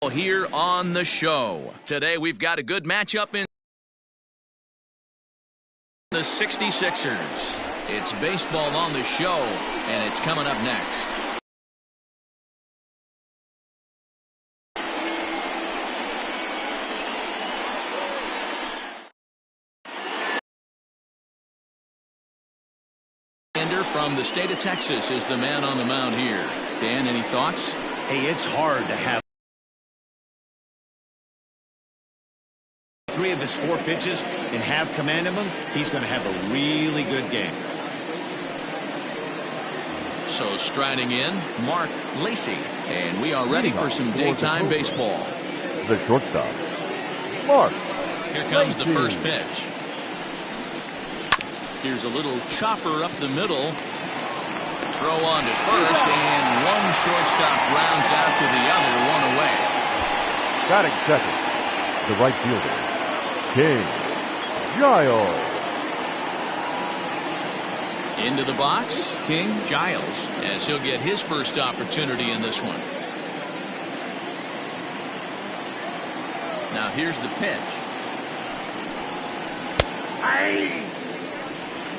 Here on the show. Today we've got a good matchup in the 66ers. It's baseball on the show, and it's coming up next. From the state of Texas is the man on the mound here. Dan, any thoughts? Hey, it's hard to have 3 of his 4 pitches and have command of them. He's going to have a really good game. So striding in, Mark Lacey, and we are ready for some daytime baseball. The shortstop, Mark. Here comes the first pitch. Here's a little chopper up the middle. Throw on to first, and one shortstop rounds out to the other, one away. Batting second, the right fielder, King Giles. Into the box, King Giles, as he'll get his first opportunity in this one. Now here's the pitch.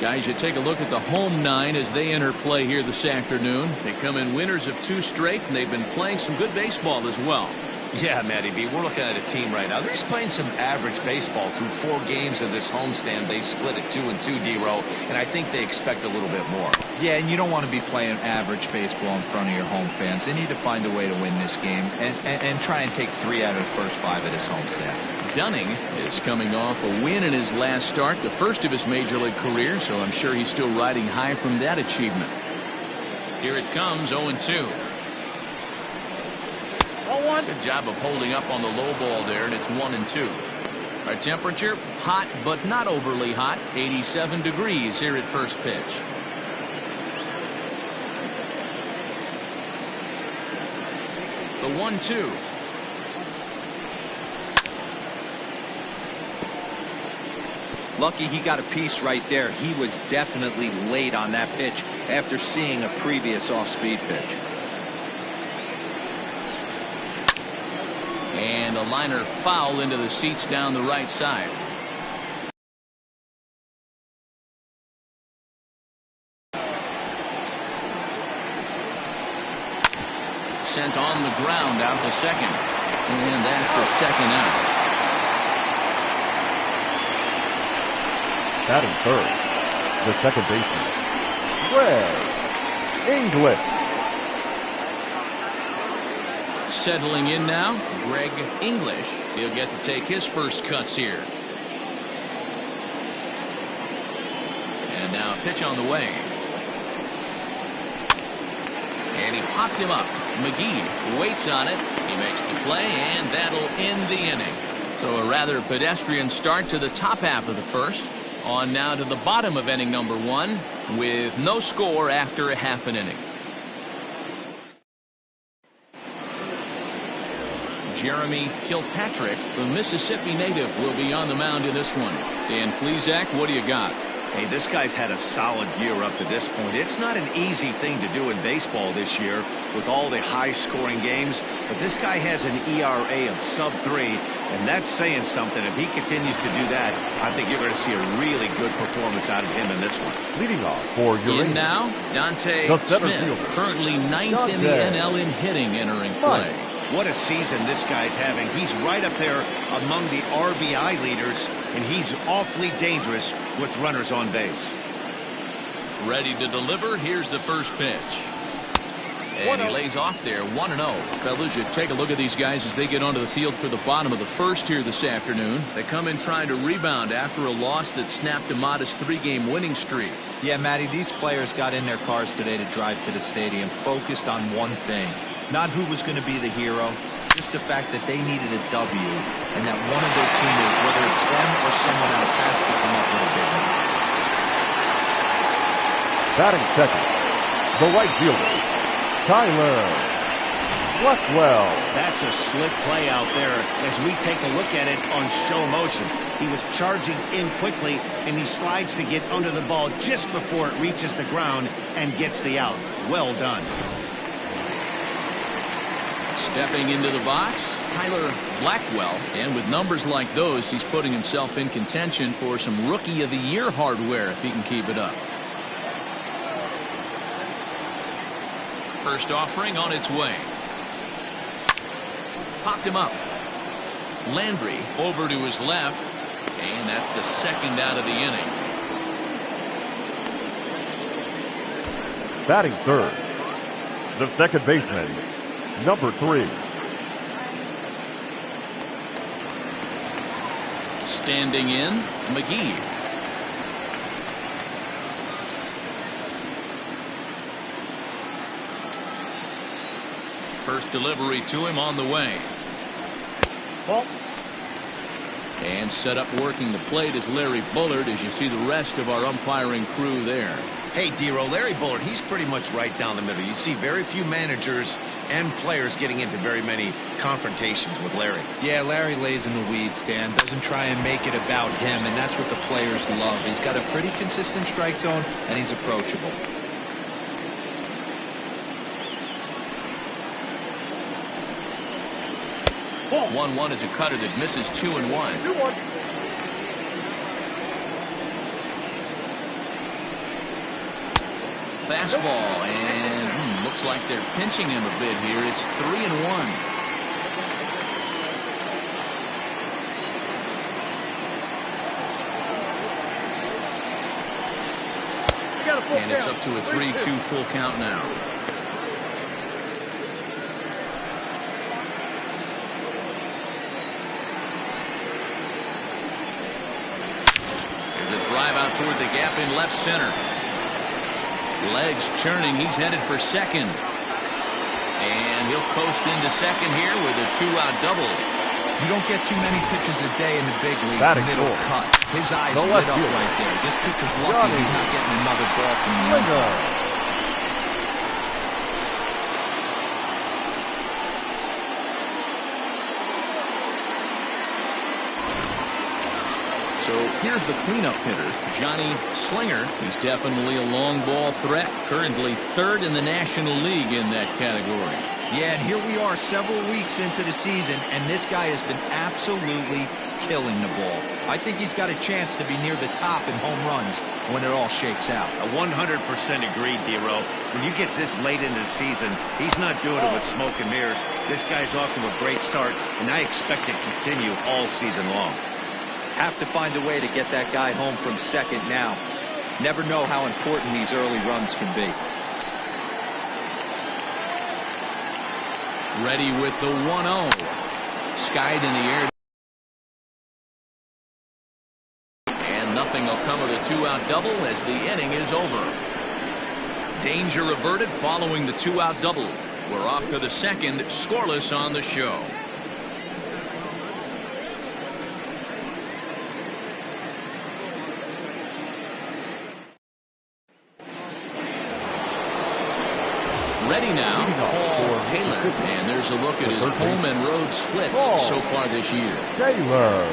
Guys, you take a look at the home 9 as they enter play here this afternoon. They come in winners of 2 straight, and they've been playing some good baseball as well. Yeah, Matty B, we're looking at a team right now. They're just playing some average baseball through 4 games of this homestand. They split at 2-2, D-Row, and I think they expect a little bit more. Yeah, and you don't want to be playing average baseball in front of your home fans. They need to find a way to win this game and try and take 3 out of the first 5 at this homestand. Dunning is coming off a win in his last start, the first of his major league career, so I'm sure he's still riding high from that achievement. Here it comes, 0-2. Good job of holding up on the low ball there, and it's 1-2. Our temperature, hot but not overly hot, 87 degrees here at first pitch. The 1-2. Lucky he got a piece right there. He was definitely late on that pitch after seeing a previous off-speed pitch. And a liner foul into the seats down the right side. Sent on the ground out to second. And that's the second out. Batting third, the second baseman, Greg English. Settling in now, Greg English. He'll get to take his first cuts here. And now a pitch on the way. And he popped him up. McGee waits on it. He makes the play, and that'll end the inning. So a rather pedestrian start to the top half of the first. On now to the bottom of inning number 1 with no score after a half an inning. Jeremy Kilpatrick, the Mississippi native, will be on the mound in this one. Dan Plesac, what do you got? Hey, this guy's had a solid year up to this point. It's not an easy thing to do in baseball this year with all the high-scoring games, but this guy has an ERA of sub-3, and that's saying something. If he continues to do that, I think you're going to see a really good performance out of him in this one. Leading off for URG. In now, Dante Smith, currently 9th in the NL in hitting, entering play. What a season this guy's having. He's right up there among the RBI leaders, and he's awfully dangerous with runners on base. Ready to deliver. Here's the first pitch. And he lays off there, 1-0. Fellas, you take a look at these guys as they get onto the field for the bottom of the first here this afternoon. They come in trying to rebound after a loss that snapped a modest 3-game winning streak. Yeah, Matty, these players got in their cars today to drive to the stadium, focused on one thing. Not who was going to be the hero, just the fact that they needed a W, and that one of their teammates, whether it's them or someone else, has to come up with a big one. Batting second, the right fielder, Tyler Blackwell. That's a slick play out there as we take a look at it on show motion. He was charging in quickly, and he slides to get under the ball just before it reaches the ground and gets the out. Well done. Stepping into the box, Tyler Blackwell. And with numbers like those, he's putting himself in contention for some Rookie of the Year hardware if he can keep it up. First offering on its way. Popped him up. Landry over to his left. And that's the second out of the inning. Batting third, the second baseman, number 3. Standing in, McGee. First delivery to him on the way. Ball. And set up working the plate is Larry Bullard, as you see the rest of our umpiring crew there. Hey, Dero, Larry Bullard, he's pretty much right down the middle. You see very few managers and players getting into very many confrontations with Larry. Yeah, Larry lays in the weeds, Dan. Doesn't try and make it about him, and that's what the players love. He's got a pretty consistent strike zone, and he's approachable. 1-1 is a cutter that misses 2-1. Fastball, and looks like they're pinching him a bit here. It's 3-1. And it's up to a 3-2 full count now. Drive out toward the gap in left center. Legs churning. He's headed for second. And he'll coast into second here with a 2-out double. You don't get too many pitches a day in the big leagues. Batting Middle fourth. cut. His eyes The lit left up fielder. right there. This pitcher's lucky he's not getting another ball from the Slinger. So here's the cleanup hitter, Johnny Slinger. He's definitely a long ball threat. Currently third in the National League in that category. Yeah, and here we are several weeks into the season, and this guy has been absolutely killing the ball. I think he's got a chance to be near the top in home runs when it all shakes out. I 100% agree, Dero. When you get this late into the season, he's not doing it with smoke and mirrors. This guy's off to a great start, and I expect it to continue all season long. Have to find a way to get that guy home from second now. Never know how important these early runs can be. Ready with the 1-0. Skied in the air. And nothing will come of the 2-out double as the inning is over. Danger averted following the 2-out double. We're off to the second, scoreless on the show. Ready now, Paul Taylor. And there's a look at his home and road splits so far this year. Taylor.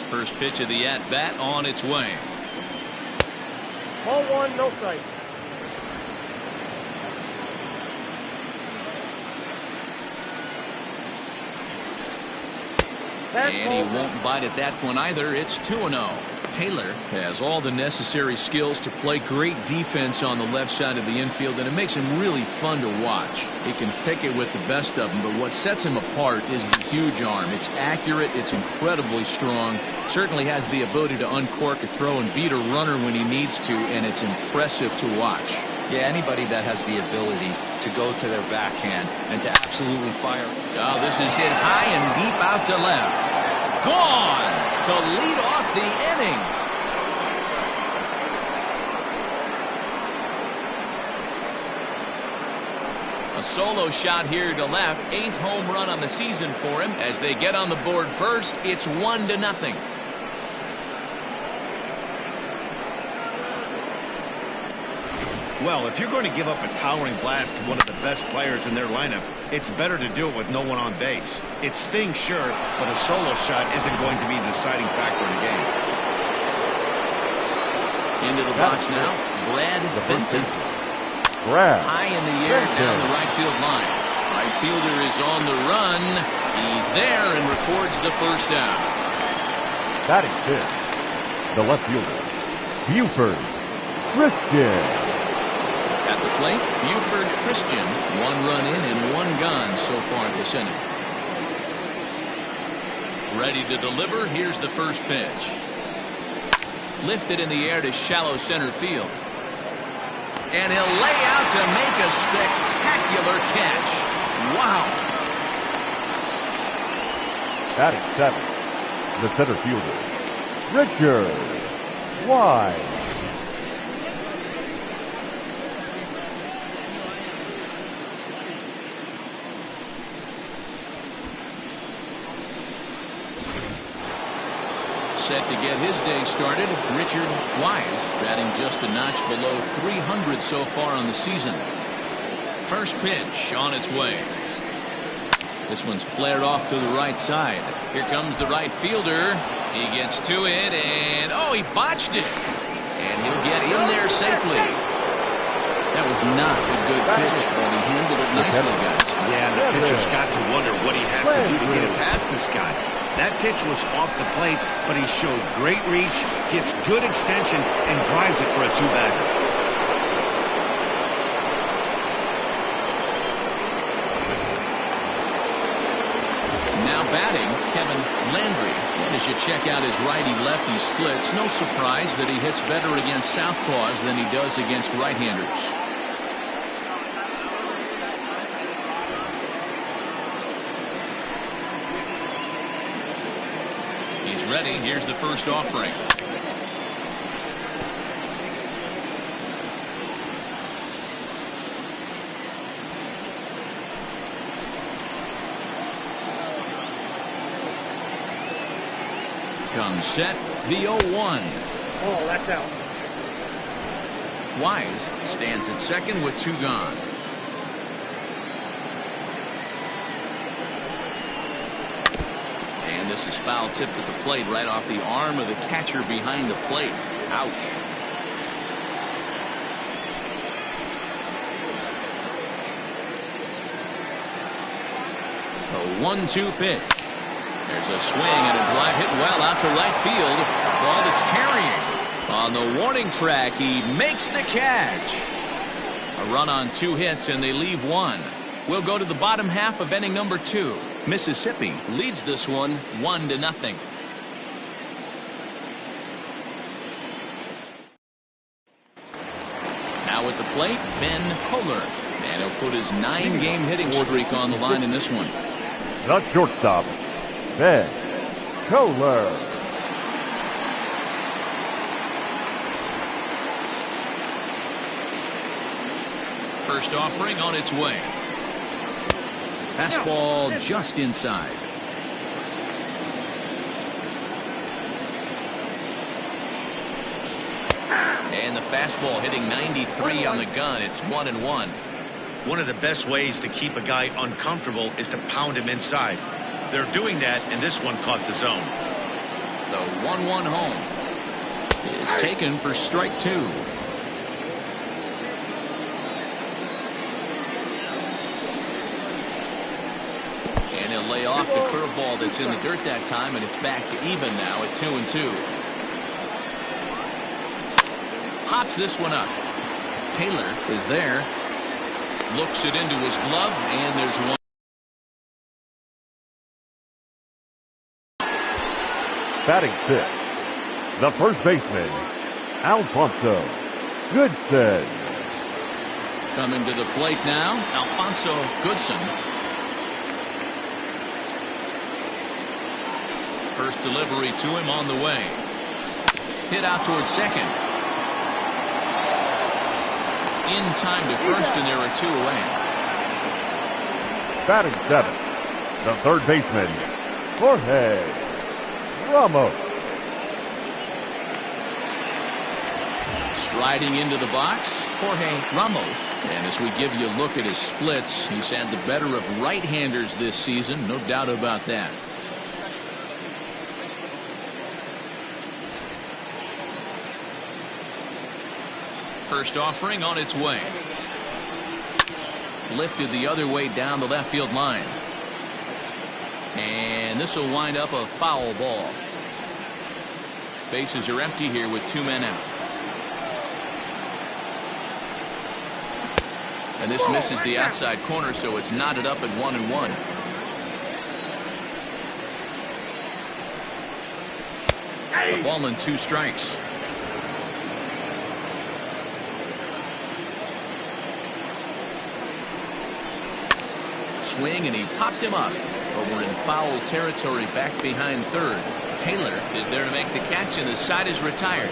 First pitch of the at-bat on its way. Ball 1, no strike. And he won't bite at that one either. It's 2-0. Taylor has all the necessary skills to play great defense on the left side of the infield, and it makes him really fun to watch. He can pick it with the best of them, but what sets him apart is the huge arm. It's accurate, it's incredibly strong, certainly has the ability to uncork a throw and beat a runner when he needs to, and it's impressive to watch. Yeah, anybody that has the ability to go to their backhand and to absolutely fire. Oh, this is hit high and deep out to left. Gone to lead off the inning. A solo shot here to left. 8th home run on the season for him. As they get on the board first, it's 1-0. Well, if you're going to give up a towering blast to one of the best players in their lineup, it's better to do it with no one on base. It stings, sure, but a solo shot isn't going to be the deciding factor in the game. Into the box now, Brad Benton. High in the air down the right field line. Right fielder is on the run. He's there and records the first down. Batting fifth, the left fielder, Buford Christian. At the plate, Buford Christian. 1 run in and 1 gone so far this inning. Ready to deliver. Here's the first pitch. Lifted in the air to shallow center field. And he'll lay out to make a spectacular catch. Wow. Batting seventh, the center fielder, Richard Wise. Set to get his day started, Richard Wise, batting just a notch below 300 so far on the season. First pitch on its way. This one's flared off to the right side. Here comes the right fielder. He gets to it, and oh, he botched it. And he'll get in there safely. That was not a good pitch, but he handled it nicely, guys. Yeah, the pitcher's got to wonder what he has to do to get it past this guy. That pitch was off the plate, but he shows great reach, gets good extension, and drives it for a 2-bagger. Now batting, Kevin Landry. And as you check out his righty-lefty splits, no surprise that he hits better against southpaws than he does against right-handers. Ready. Here's the first offering. Comes set. The 0-1. Oh, that's out. Wise stands at second with 2 gone. This is foul tip at the plate right off the arm of the catcher behind the plate. Ouch. A 1-2 pitch. There's a swing and a drive hit well out to right field. Ball that's tarrying. On the warning track, he makes the catch. A run on 2 hits and they leave 1. We'll go to the bottom half of inning number 2. Mississippi leads this one 1-0. Now at the plate, Ben Kohler. And he'll put his 9-game hitting streak on the line in this one. The shortstop, Ben Kohler. First offering on its way. Fastball just inside. And the fastball hitting 93 on the gun. It's 1-1. One of the best ways to keep a guy uncomfortable is to pound him inside. They're doing that, and this one caught the zone. The 1-1 home is taken for strike 2. And he'll lay off the curveball that's in the dirt that time, and it's back to even now at 2-2. Pops this one up. Taylor is there. Looks it into his glove, and there's one. Batting fifth, the first baseman, Alfonso Goodson. Coming to the plate now, Alfonso Goodson. First delivery to him on the way. Hit out towards second. In time to first, and there are 2 away. Batting seventh, the third baseman, Jorge Ramos. Striding into the box, Jorge Ramos. And as we give you a look at his splits, he's had the better of right-handers this season, no doubt about that. First offering on its way. Lifted the other way down the left field line. And this will wind up a foul ball. Bases are empty here with 2 men out. And this misses the outside corner, so it's knotted up at 1-1. A ball and 2 strikes. Swing, and he popped him up. But we're in foul territory back behind third. Taylor is there to make the catch, and the side is retired.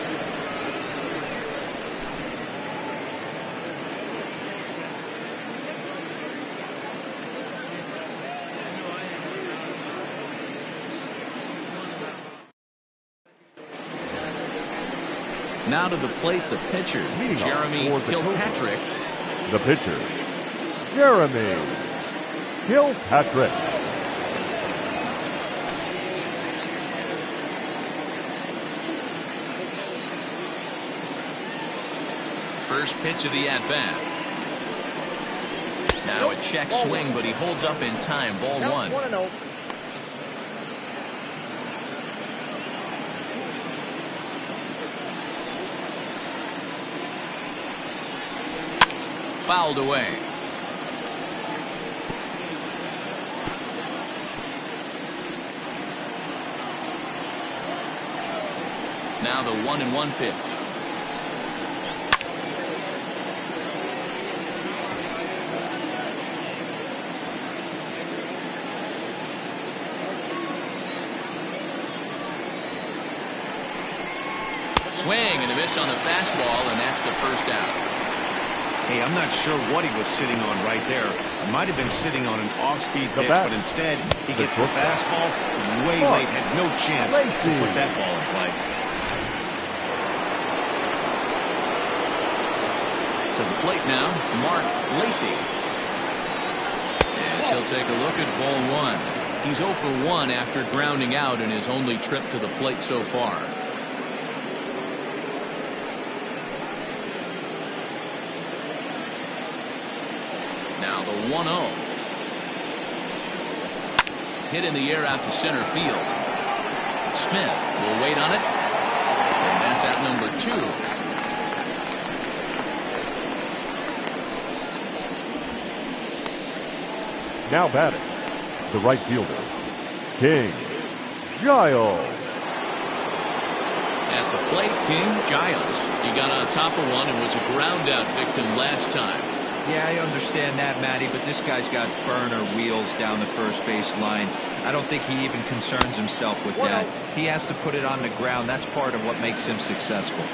Now to the plate, the pitcher, Jeremy Kilpatrick. The pitcher, Jeremy Kilpatrick. First pitch of the at-bat. Now a check swing, but he holds up in time. Ball 1. 1-0. Fouled away. Now the 1-1 pitch. Swing and a miss on the fastball, and that's the first out. Hey, I'm not sure what he was sitting on right there. It might have been sitting on an off-speed pitch, bat. but instead he gets the fastball way late. Had no chance to put that ball in play. To the plate now, Mark Lacy. As he'll take a look at ball 1. He's 0 for 1 after grounding out in his only trip to the plate so far. Now the 1-0. Hit in the air out to center field. Smith will wait on it. And that's out number 2. Now batting, the right fielder, King Giles. At the plate, King Giles. He got on top of one and was a ground out victim last time. Yeah, I understand that, Matty, but this guy's got burner wheels down the first base line. I don't think he even concerns himself with that. He has to put it on the ground. That's part of what makes him successful.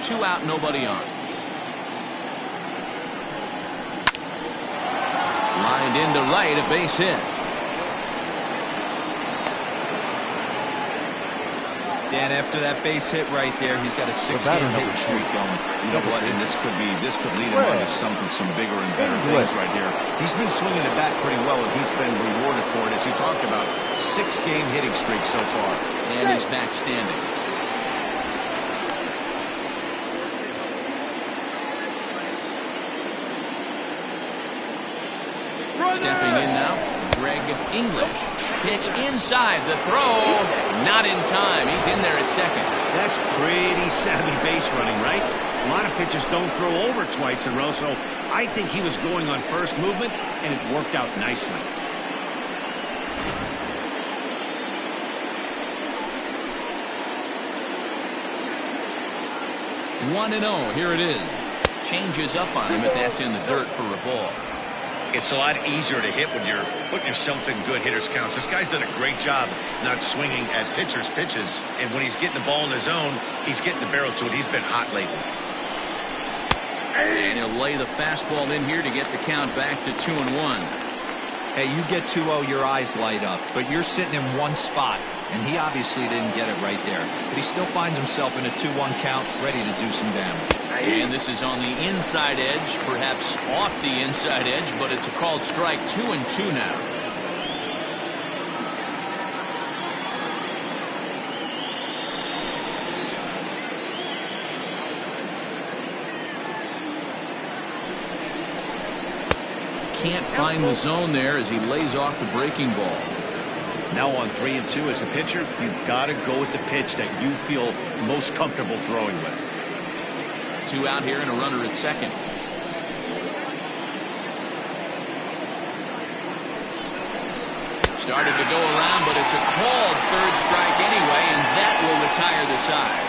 2 out, nobody on. Lined into right, a base hit. Dan, after that base hit right there, he's got a 6-game hitting streak going. You know what? And this could lead him on to some bigger and better things right here. He's been swinging the bat pretty well, and he's been rewarded for it, as you talked about. 6-game hitting streak so far. And he's back standing. Stepping in now, Greg English. Pitch inside, the throw, not in time. He's in there at second. That's pretty savvy base running, right? A lot of pitchers don't throw over twice in a row, so I think he was going on first movement, and it worked out nicely. One and 0, here it is. Changes up on him, but that's in the dirt for a ball. It's a lot easier to hit when you're putting yourself in good hitters' counts. This guy's done a great job not swinging at pitchers' pitches. And when he's getting the ball in his zone, he's getting the barrel to it. He's been hot lately. And he'll lay the fastball in here to get the count back to 2-1. Hey, you get 2-0, your eyes light up. But you're sitting in one spot, and he obviously didn't get it right there. But he still finds himself in a 2-1 count, ready to do some damage. And this is on the inside edge, perhaps off the inside edge, but it's a called strike. 2-2 now. can't find the zone there as he lays off the breaking ball. Now on 3-2 as a pitcher, you've got to go with the pitch that you feel most comfortable throwing with. 2 out here and a runner at second. Started to go around, but it's a called third strike anyway, and that will retire the side.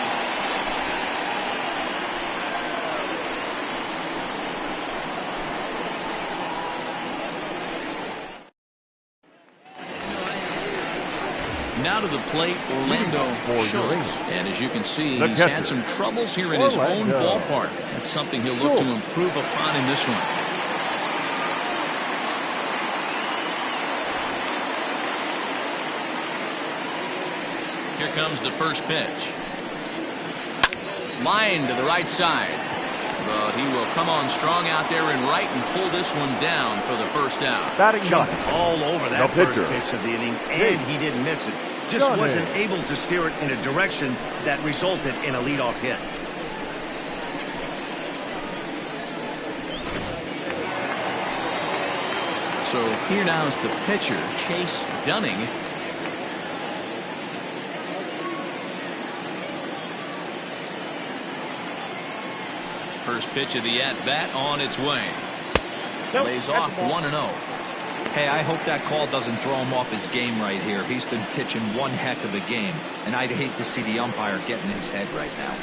Now to the plate, Orlando Schultz. And as you can see, he's had some troubles here in his own ballpark. That's something he'll look to improve upon in this one. Here comes the first pitch. Line to the right side. But he will come on strong out there in right and pull this one down for the first out. Jumped all over that first pitch of the inning, and he didn't miss it. Just wasn't able to steer it in a direction that resulted in a leadoff hit. So here now is the pitcher, Chase Dunning. First pitch of the at-bat on its way. Lays off 1-0. Hey, I hope that call doesn't throw him off his game right here. He's been pitching one heck of a game, and I'd hate to see the umpire get in his head right now.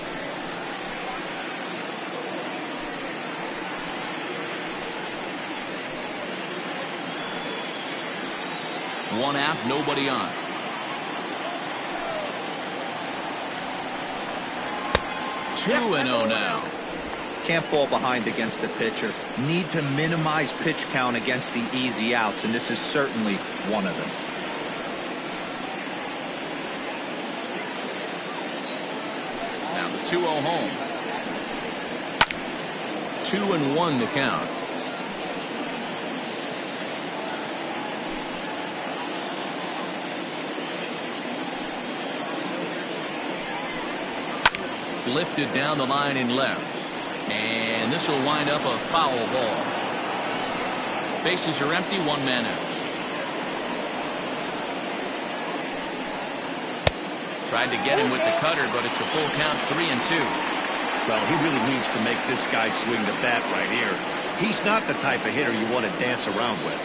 One out, nobody on. Two and 0 now. Can't fall behind against the pitcher. Need to minimize pitch count against the easy outs, and this is certainly one of them. Now the 2-0 home. 2-1 to count. Lifted down the line in left. And this will wind up a foul ball. Bases are empty, 1 man out. Tried to get him with the cutter, but it's a full count, 3-2. Well, he really needs to make this guy swing the bat right here. He's not the type of hitter you want to dance around with.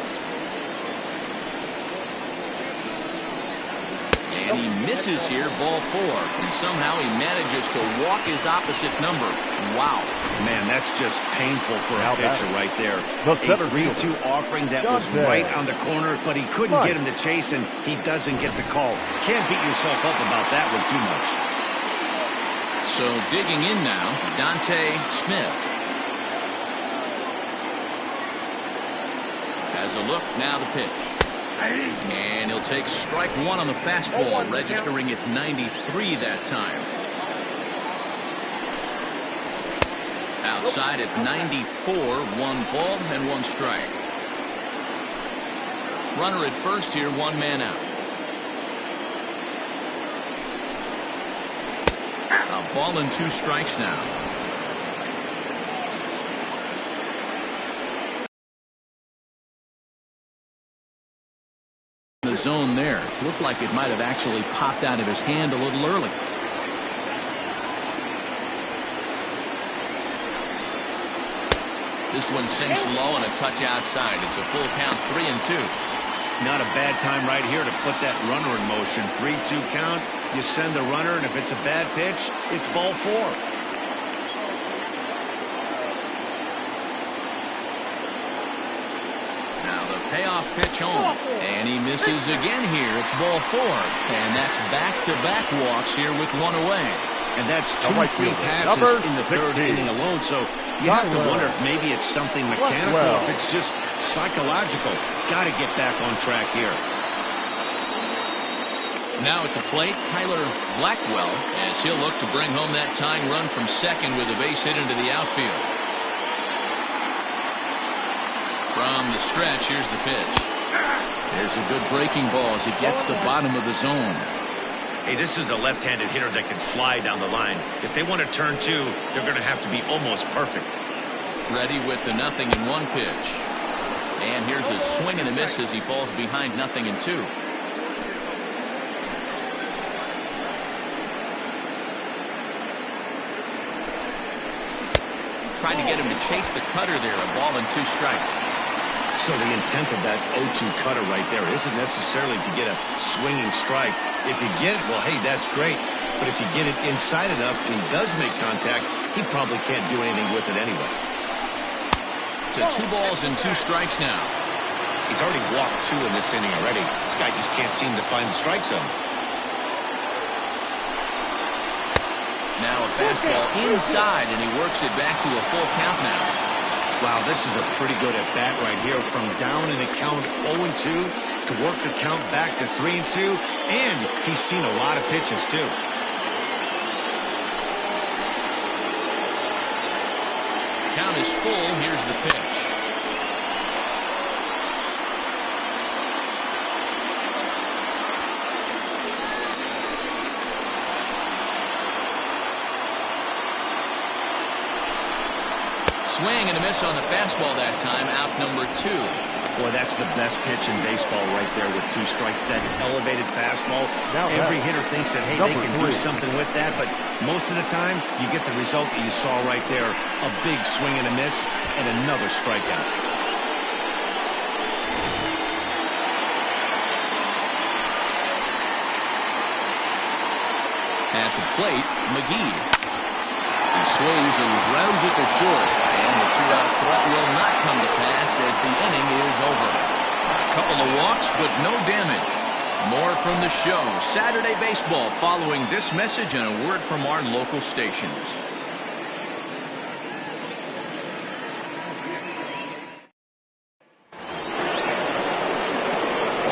And he misses here, ball 4. And somehow he manages to walk his opposite number. Wow. Man, that's just painful for a pitcher right there. A 3-2 offering that was right on the corner, but he couldn't get him to chase, and he doesn't get the call. Can't beat yourself up about that one too much. So digging in now, Dante Smith. Has a look, now the pitch. And he'll take strike 1 on the fastball, registering at 93 that time. Outside at 94, 1 ball and 1 strike. Runner at first here, 1 man out. A ball and 2 strikes now. The zone there. Looked like it might have actually popped out of his hand a little early. This one sinks low and a touch outside. It's a full count, 3-2. Not a bad time right here to put that runner in motion. 3-2 count. You send the runner, and if it's a bad pitch, it's ball 4. Payoff pitch home, and he misses again here. It's ball 4, and that's back-to-back walks here with 1 away. And that's 2 free passes in the 3rd inning alone, so you have to wonder if maybe it's something mechanical or if it's just psychological. Got to get back on track here. Now at the plate, Tyler Blackwell, as he'll look to bring home that tying run from second with a base hit into the outfield. From the stretch, here's the pitch. There's a good breaking ball as it gets the bottom of the zone. Hey, this is a left-handed hitter that can fly down the line. If they want to turn 2, they're going to have to be almost perfect. Ready with the 0-1 pitch. And here's a swing and a miss as he falls behind 0-2. Trying to get him to chase the cutter there. A ball and 2 strikes. So the intent of that 0-2 cutter right there isn't necessarily to get a swinging strike. If you get it, well, hey, that's great. But if you get it inside enough and he does make contact, he probably can't do anything with it anyway. To 2 balls and 2 strikes now. He's already walked 2 in this inning already. This guy just can't seem to find the strike zone. Now a fastball inside, and he works it back to a full count now. Wow, this is a pretty good at-bat right here. From down in the count 0-2 to work the count back to 3-2. And he's seen a lot of pitches, too. Count is full. Here's the pitch. Swing and a miss on the fastball that time. Out number 2. Boy, that's the best pitch in baseball right there with 2 strikes. That elevated fastball. Now every hitter thinks that, hey, they can do something with that. But most of the time, you get the result that you saw right there. A big swing and a miss and another strikeout. At the plate, McGee. He swings and grounds it to short. And the 2-out threat will not come to pass as the inning is over. A couple of walks, but no damage. More from the show. Saturday Baseball following this message and a word from our local stations.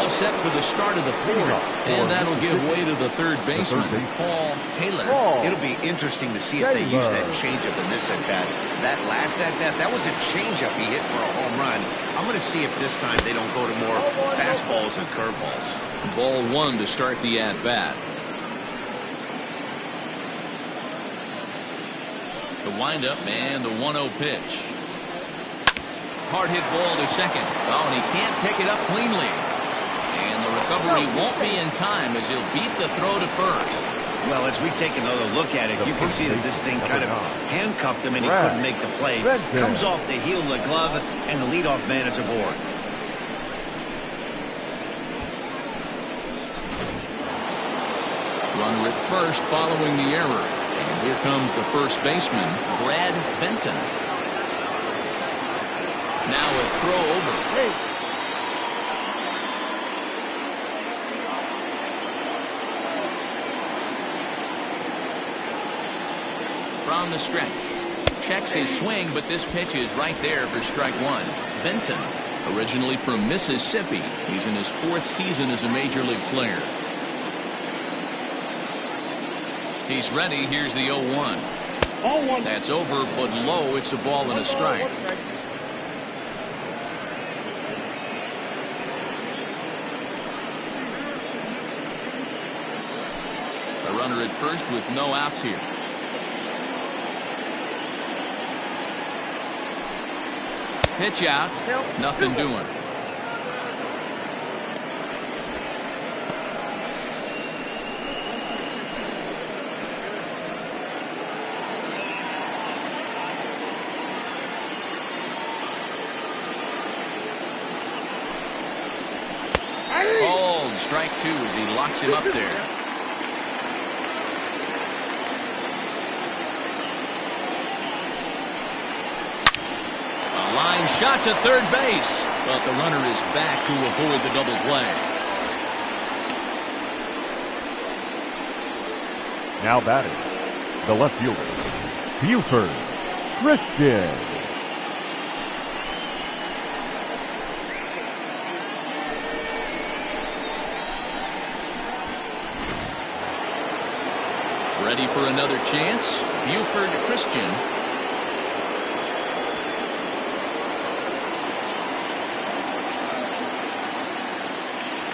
Set for the start of the 4th, and that'll give way to the 3rd baseman, Paul Taylor. It'll be interesting to see if they use that changeup in this at-bat. That last at-bat, that was a changeup he hit for a home run. I'm going to see if this time they don't go to more fastballs and curveballs. Ball 1 to start the at-bat. The windup and the 1-0 pitch. Hard hit ball to second. Oh, and he can't pick it up cleanly. And the recovery won't be in time as he'll beat the throw to first. Well, as we take another look at it, you can see that this thing kind of handcuffed him and he couldn't make the play. Comes off the heel of the glove, and the leadoff man is aboard. Runner at first following the error. And here comes the first baseman, Brad Benton. Now a throw over. From the stretch. Checks his swing, but this pitch is right there for strike 1. Benton, originally from Mississippi. He's in his 4th season as a major league player. He's ready. Here's the 0-1. That's over, but low. It's a ball and a strike. A runner at first with no outs here. Pitch out. Nothing doing. Called strike 2 as he locks him up there. Line shot to third base, but the runner is back to avoid the double play. Now batting, the left fielder, Buford Christian. Ready for another chance, Buford Christian.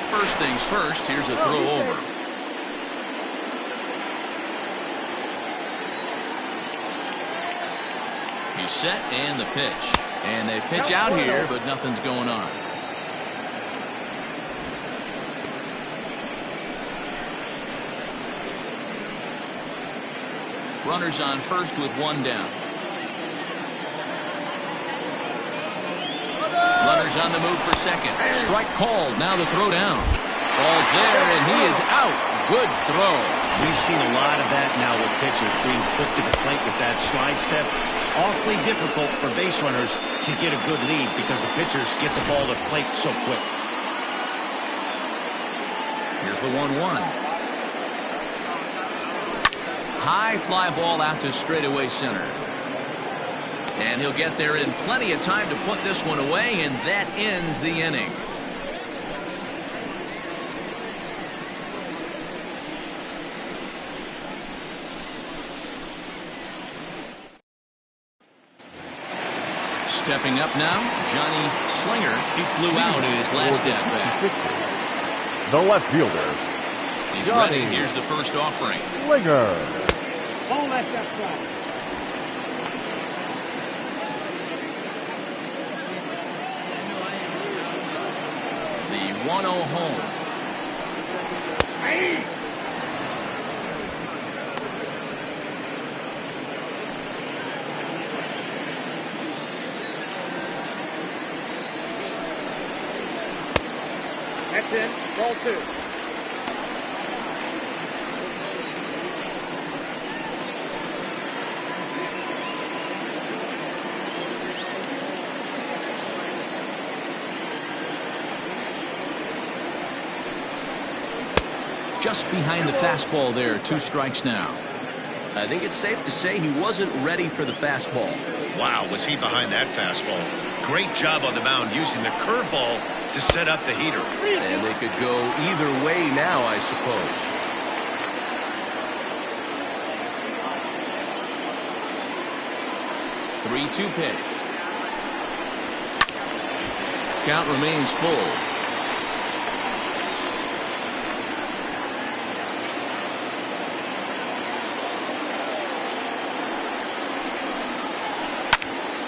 First things first, here's a throw over. He's set and the pitch. And they pitch out here, but nothing's going on. Runners on first with one down. Runners on the move for second. Strike called. Now the throw down. Ball's there, and he is out. Good throw. We've seen a lot of that now with pitchers being quick to the plate with that slide step. Awfully difficult for base runners to get a good lead because the pitchers get the ball to plate so quick. Here's the 1-1. High fly ball out to straightaway center. And he'll get there in plenty of time to put this one away, and that ends the inning. Stepping up now, Johnny Slinger. He flew out in his last at-bat. The left fielder. He's ready. Here's the first offering. Slinger. Ball left outside. The 1-0 home. Hey! That's in. Ball 2. Just behind the fastball there. 2 strikes now. I think it's safe to say he wasn't ready for the fastball. Wow, was he behind that fastball. Great job on the mound using the curveball to set up the heater. And they could go either way now, I suppose. 3-2 pitch. Count remains full.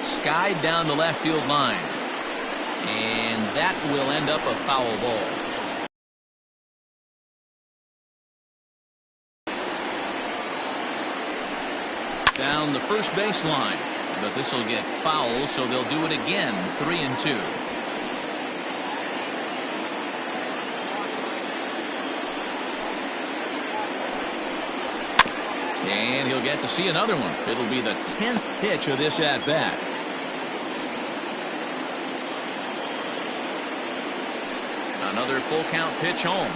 Skied down the left field line. And that will end up a foul ball. Down the first base line. But this will get foul, so they'll do it again. 3-2. And he'll get to see another one. It'll be the 10th pitch of this at-bat. Another full count pitch home.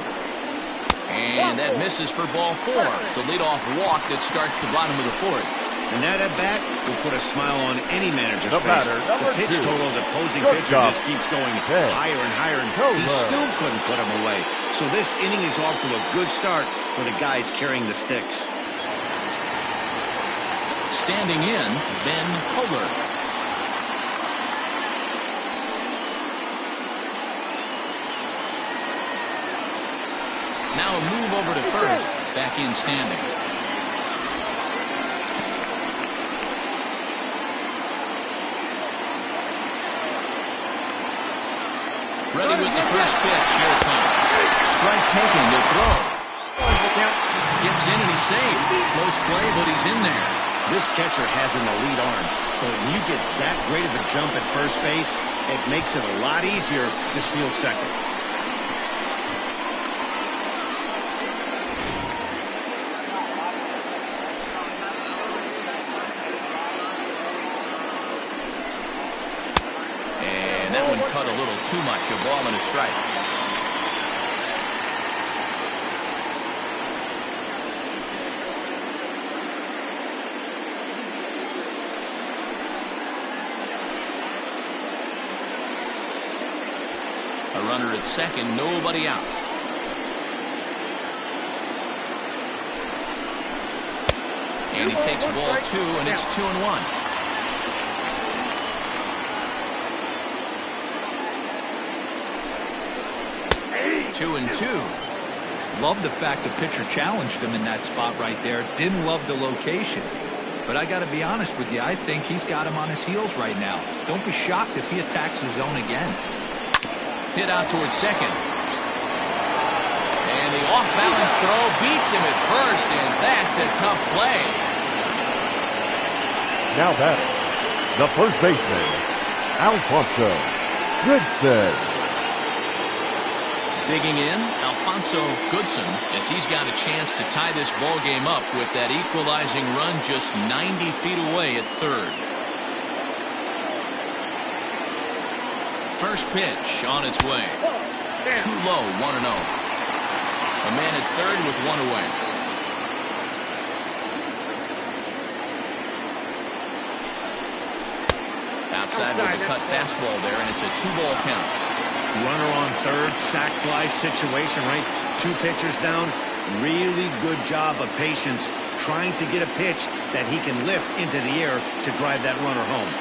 And that misses for ball 4. It's a leadoff walk that starts the bottom of the 4th. And that at-bat will put a smile on any manager's face. The pitch total of the opposing pitcher just keeps going higher and higher, and he still couldn't put him away. So this inning is off to a good start for the guys carrying the sticks. Standing in, Ben Kohler. Now a move over to first. Back in standing. Ready with the first pitch. Here it comes. Strike taken to throw. It skips in and he's safe. Close play, but he's in there. This catcher has an elite arm, but when you get that great of a jump at first base, it makes it a lot easier to steal second. And that one cut a little too much. A ball and a strike. A runner at second, nobody out. And he takes ball 2, and it's 2-1. Two and 2. Love the fact the pitcher challenged him in that spot right there. Didn't love the location. But I got to be honest with you, I think he's got him on his heels right now. Don't be shocked if he attacks his zone again. Hit out towards second. And the off-balance throw beats him at first, and that's a tough play. Now batting, the first baseman, Alfonso Goodson. Digging in, Alfonso Goodson, as he's got a chance to tie this ball game up with that equalizing run just 90 feet away at third. First pitch on its way. Too low, 1-0. A man at third with one away. Outside with the cut fastball there, and it's a 2-ball count. Runner on third, sac fly situation, right? 2 pitchers down. Really good job of patience, trying to get a pitch that he can lift into the air to drive that runner home.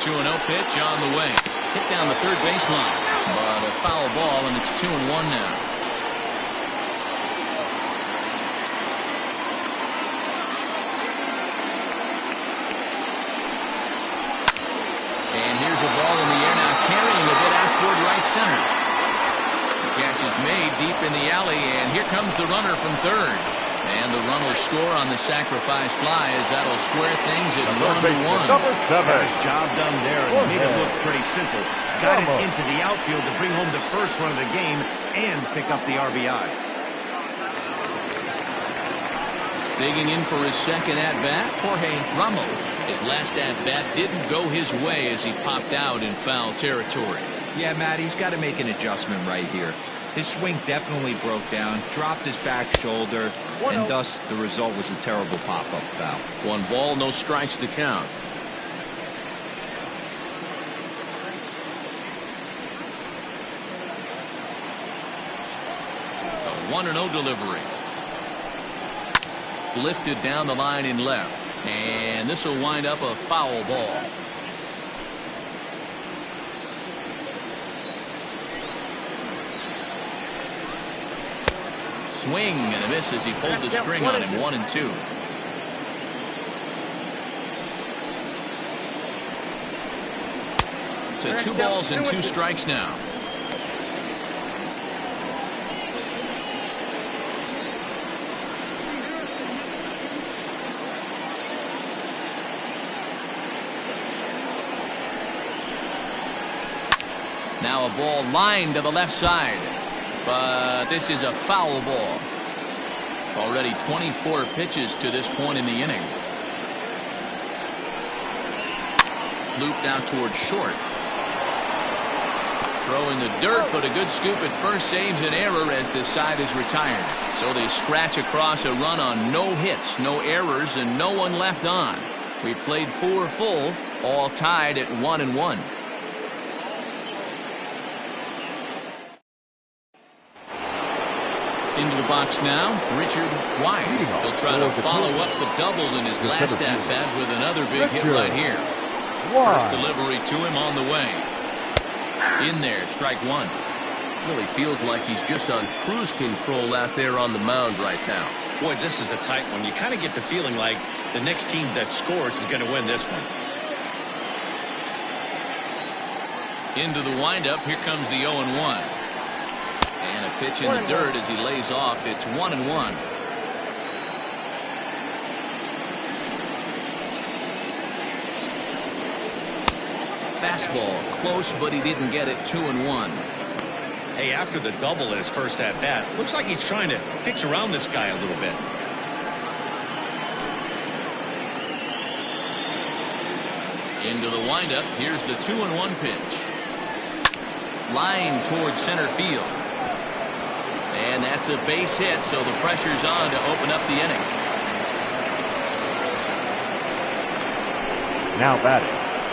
2-0 pitch on the way. Hit down the third baseline, but a foul ball, and it's 2-1 now. And here's a ball in the air now, carrying a bit out toward right center. The catch is made deep in the alley, and here comes the runner from third. And the run will score on the sacrifice fly, as that'll square things at 1-1. Number 7. Nice job done there, and made it look pretty simple. Got it into the outfield to bring home the first run of the game and pick up the RBI. Digging in for his second at-bat, Jorge Ramos. His last at-bat didn't go his way as he popped out in foul territory. Yeah, Matt, he's got to make an adjustment right here. His swing definitely broke down, dropped his back shoulder, and thus the result was a terrible pop-up foul. 1 ball, no strikes to count. A 1-0 delivery. Lifted down the line in left, and this will wind up a foul ball. Swing and a miss as he pulled the string on him. 1-2. To 2 balls and 2 strikes now. Now a ball lined to the left side, but this is a foul ball. Already 24 pitches to this point in the inning. Looped out towards short. Throw in the dirt, but a good scoop at first saves an error as this side is retired. So they scratch across a run on no hits, no errors, and no one left on. We played 4 full, all tied at 1-1. Into the box now, Richard Wise. He'll try to follow up the double in his last at-bat with another big hit right here. First delivery to him on the way. In there, strike 1. Really feels like he's just on cruise control out there on the mound right now. Boy, this is a tight one. You kind of get the feeling like the next team that scores is going to win this one. Into the windup, here comes the 0-1. And a pitch in the dirt as he lays off. It's 1-1. Fastball close, but he didn't get it. 2-1. Hey, after the double at his first at bat, looks like he's trying to pitch around this guy a little bit. Into the windup. Here's the 2-1 pitch. Line towards center field. And that's a base hit, so the pressure's on to open up the inning. Now batting,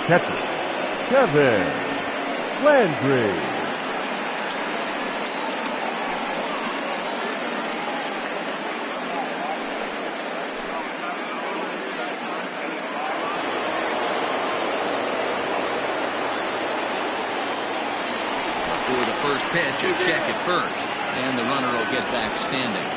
catcher, Kevin Landry. For the first pitch, a check at first. And the runner will get back standing.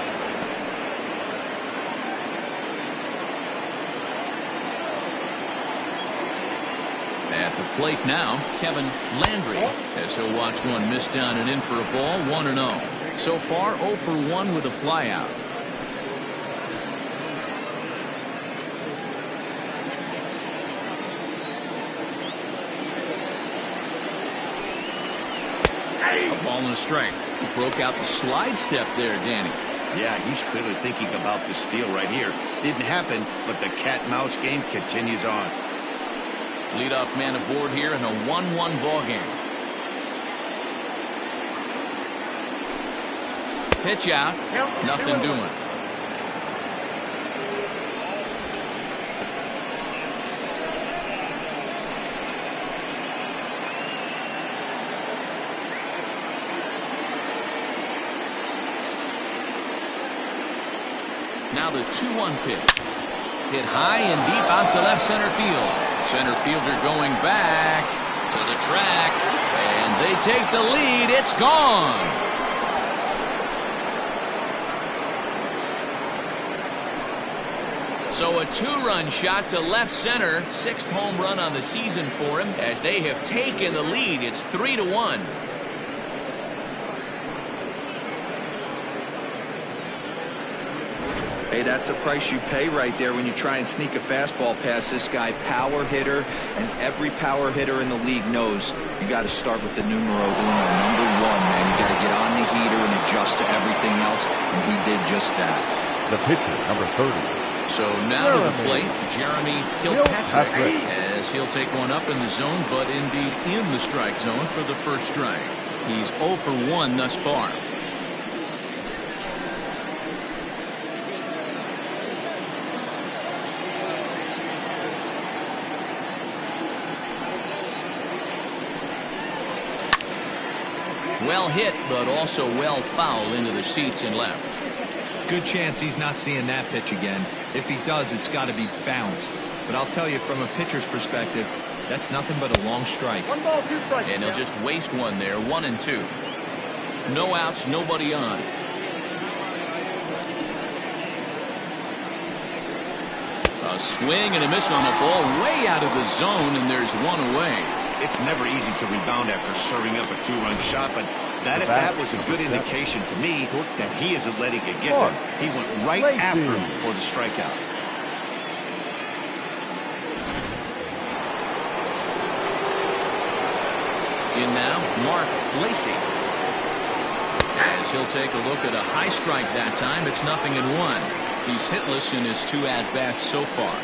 plate now, Kevin Landry, as he'll watch one miss down and in for a ball, 1-0. So far, 0 for 1 with a flyout. A ball and a strike. He broke out the slide step there, Danny. Yeah, he's clearly thinking about the steal right here. Didn't happen, but the cat-mouse game continues on. Leadoff man aboard here in a 1-1 ball game. Pitch out. Nothing doing. Now the 2-1 pitch. Hit high and deep out to left center field. Center fielder going back to the track. And they take the lead. It's gone. So a 2-run shot to left center. 6th home run on the season for him as they have taken the lead. It's 3-1. Hey, that's the price you pay right there when you try and sneak a fastball past this guy. Power hitter, and every power hitter in the league knows you got to start with the numero uno, number 1, man. You got to get on the heater and adjust to everything else, and he did just that. The pitcher, number 30. So now to the plate, Jeremy Kilpatrick, as he'll take one up in the zone, but indeed in the strike zone for the first strike. He's 0 for 1 thus far. Well hit, but also well fouled into the seats and left. Good chance he's not seeing that pitch again. If he does, it's got to be bounced. But I'll tell you, from a pitcher's perspective, that's nothing but a long strike. 1 ball, 2 strikes. And he'll just waste one there, 1-2. No outs, nobody on. A swing and a miss on the ball, way out of the zone, and there's one away. It's never easy to rebound after serving up a 2-run shot, but that at-bat was a good indication to me that he isn't letting it get to him. He went right after him for the strikeout. In now, Mark Lacey. As he'll take a look at a high strike that time, it's 0-1. He's hitless in his 2 at-bats so far.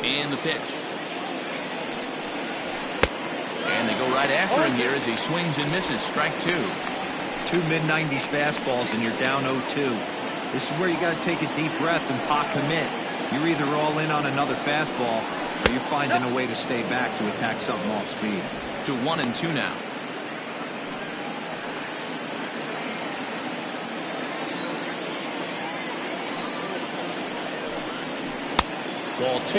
And the pitch. And they go right after him here as he swings and misses. Strike 2. 2 mid-90s fastballs and you're down 0-2. This is where you got to take a deep breath and pot commit. You're either all in on another fastball or you're finding a way to stay back to attack something off speed. To 1-2 now. Ball 2.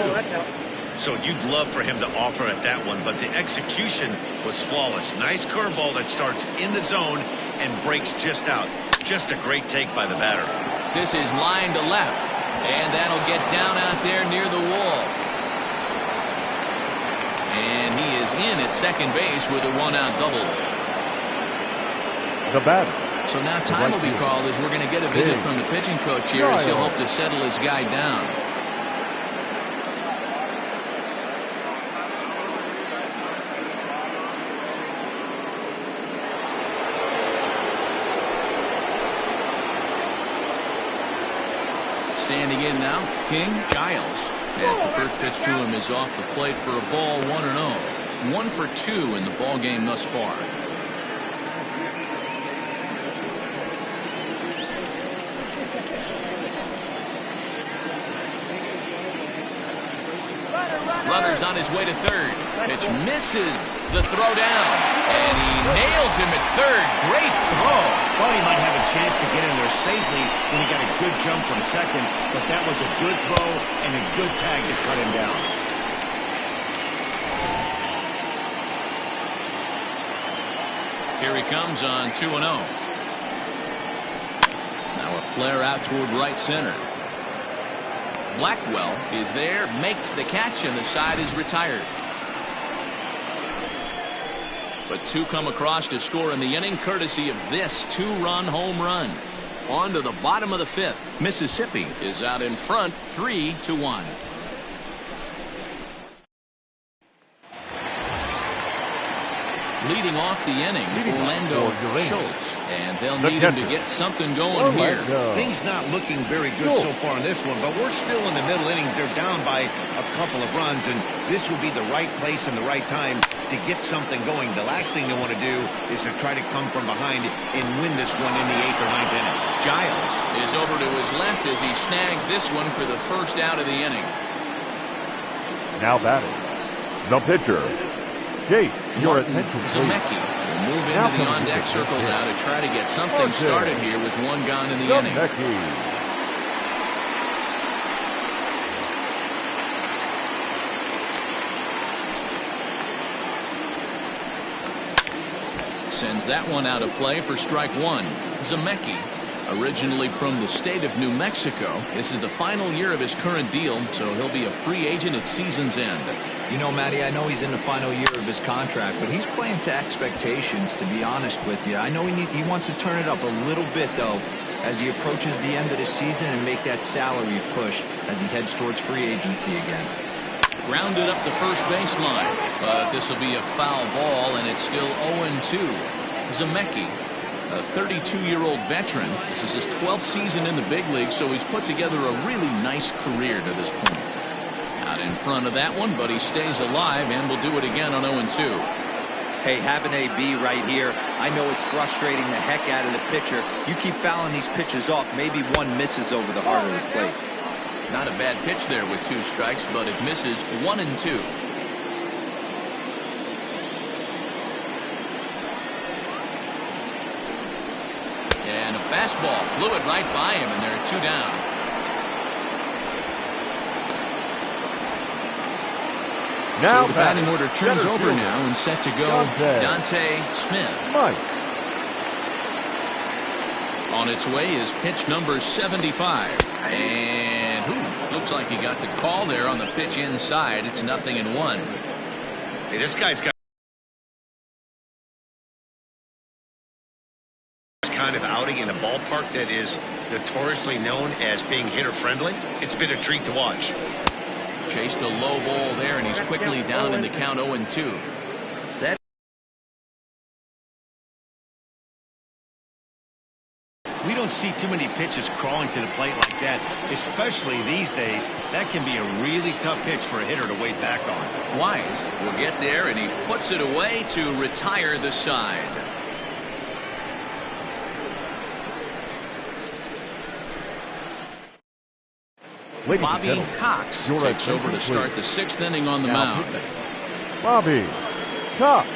So you'd love for him to offer at that one, but the execution was flawless. Nice curveball that starts in the zone and breaks just out. Just a great take by the batter. This is line to left, and that'll get down out there near the wall. And he is in at second base with a 1-out double. The batter. So now time will be called as we're going to get a visit from the pitching coach here as he'll hope to settle his guy down. Standing in now, King Giles, as the first pitch to him is off the plate for a ball, 1-0. 1 for 2 in the ball game thus far. Runner's on his way to third. Pitch misses the throw down, and he nails him at third. Great throw. Thought he might have a chance to get in there safely when he got a good jump from second, but that was a good throw and a good tag to cut him down. Here he comes on 2-0. Now a flare out toward right center. Blackwell is there, makes the catch, and the side is retired. But two come across to score in the inning, courtesy of this two-run home run. On to the bottom of the fifth. Mississippi is out in front, 3-1. Leading off the inning, Orlando Schultz, and they'll need him to get something going here. Things not looking very good so far in this one, but we're still in the middle innings. They're down by a couple of runs, and this would be the right place and the right time to get something going. The last thing they want to do is to try to come from behind and win this one in the 8th or 9th inning. Giles is over to his left as he snags this one for the first out of the inning. Now batting, the pitcher. Jake, your attention, please. Zemecki will move into the on-deck circle now to try to get something started here with one gone in the inning. Sends that one out of play for strike one. Zemecki, originally from the state of New Mexico, this is the final year of his current deal, so he'll be a free agent at season's end. You know, Matty, I know he's in the final year of his contract, but he's playing to expectations, to be honest with you. I know he wants to turn it up a little bit, though, as he approaches the end of the season and make that salary push as he heads towards free agency again. Grounded up the first baseline, but this will be a foul ball, and it's still 0-2. Zemecki, a 32-year-old veteran. This is his 12th season in the big league, so he's put together a really nice career to this point. Out in front of that one, but he stays alive and will do it again on 0-2. Hey, having AB right here, I know it's frustrating the heck out of the pitcher. You keep fouling these pitches off, maybe one misses over the heart of the plate. Not a bad pitch there with 2 strikes, but it misses 1-2. And a fastball blew it right by him, and there are 2 down. Now so the batting order turns over now and set to go Dante Smith. On its way is pitch number 75. And looks like he got the call there on the pitch inside. It's 0-1. Hey, this guy's got kind of outing in a ballpark that is notoriously known as being hitter friendly. It's been a treat to watch. Chased a low ball there, and he's quickly down in the count 0-2. We don't see too many pitches crawling to the plate like that, especially these days. That can be a really tough pitch for a hitter to wait back on. Wise will get there, and he puts it away to retire the side. Bobby Cox takes over to start the 6th inning on the mound. Bobby Cox.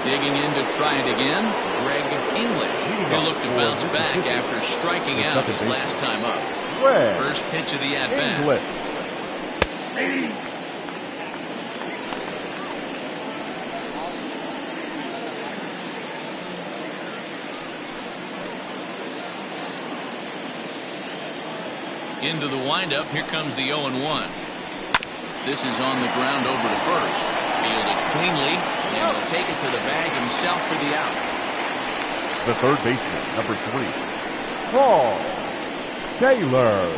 Digging in to try it again, Greg English. He'll look to bounce back after striking out his last time up. First pitch of the at-bat. Into the windup, here comes the 0-1. This is on the ground over to first. Fielded cleanly, and he'll take it to the bag himself for the out. The third baseman, number 3, Paul Taylor.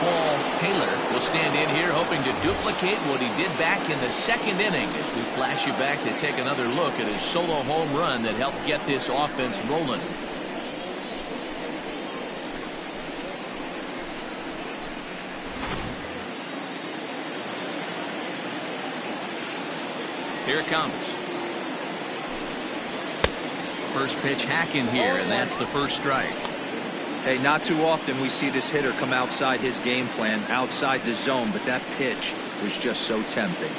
Paul Taylor will stand in here hoping to duplicate what he did back in the 2nd inning as we flash you back to take another look at his solo home run that helped get this offense rolling. Here it comes. First pitch hacking here, and that's the first strike. Hey, not too often we see this hitter come outside his game plan, outside the zone, but that pitch was just so tempting.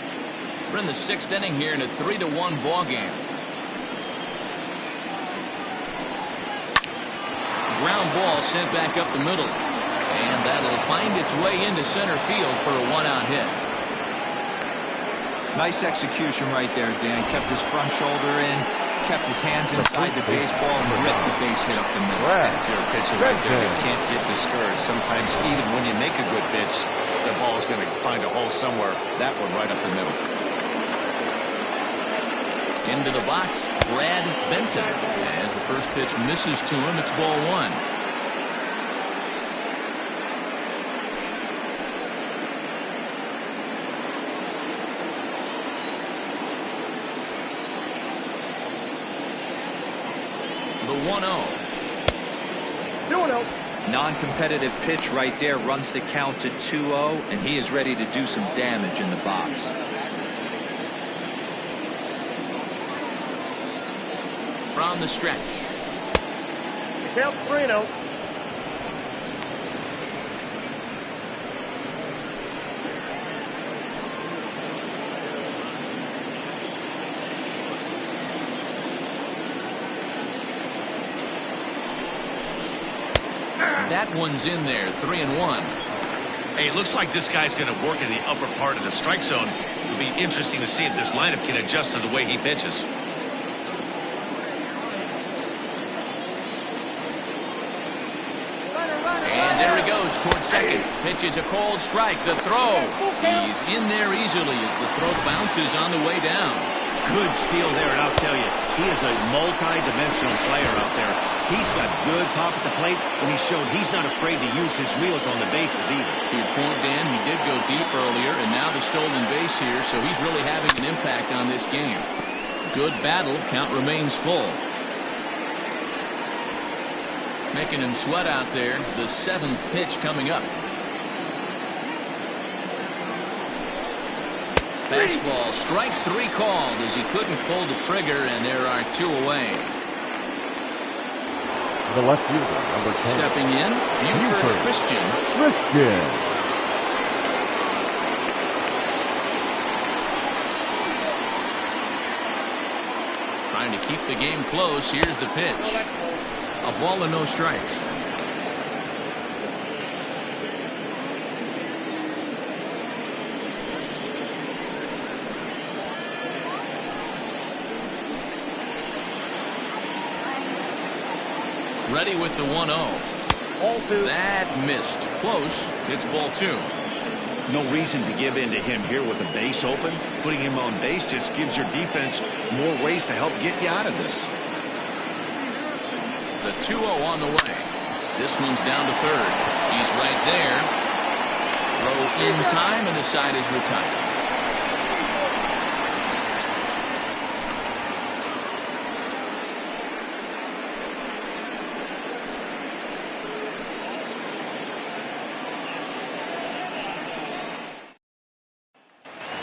We're in the 6th inning here in a 3-1 ball game. Ground ball sent back up the middle, and that'll find its way into center field for a 1-out hit. Nice execution right there, Dan. Kept his front shoulder in, kept his hands inside the baseball, and ripped the base hit up the middle. If you're a pitcher right there, you can't get discouraged. Sometimes even when you make a good pitch, the ball is going to find a hole somewhere. That one right up the middle. Into the box, Brad Benton. As the first pitch misses to him, it's ball one. The 1-0. 2-0. Non-competitive pitch right there, runs the count to 2-0, and he is ready to do some damage in the box. From the stretch. Count 3-0. That one's in there, 3-1. Hey, it looks like this guy's going to work in the upper part of the strike zone. It'll be interesting to see if this lineup can adjust to the way he pitches. And there he goes towards second. Pitch is a cold strike. The throw. He's in there easily as the throw bounces on the way down. Good steal there, and I'll tell you, he is a multi-dimensional player out there. He's got good pop at the plate, and he showed he's not afraid to use his wheels on the bases either. To your point, Dan, he did go deep earlier, and now the stolen base here, so he's really having an impact on this game. Good battle. Count remains full. Making him sweat out there. The seventh pitch coming up. Fastball, strike three called as he couldn't pull the trigger, and there are two away. The left fielder, number 10. Stepping in, Buford Christian. Trying to keep the game close. Here's the pitch. A ball and no strikes. Ready with the 1-0. That missed. Close. It's ball two. No reason to give in to him here with the base open. Putting him on base just gives your defense more ways to help get you out of this. The 2-0 on the way. This one's down to third. He's right there. Throw in time, and the side is retired.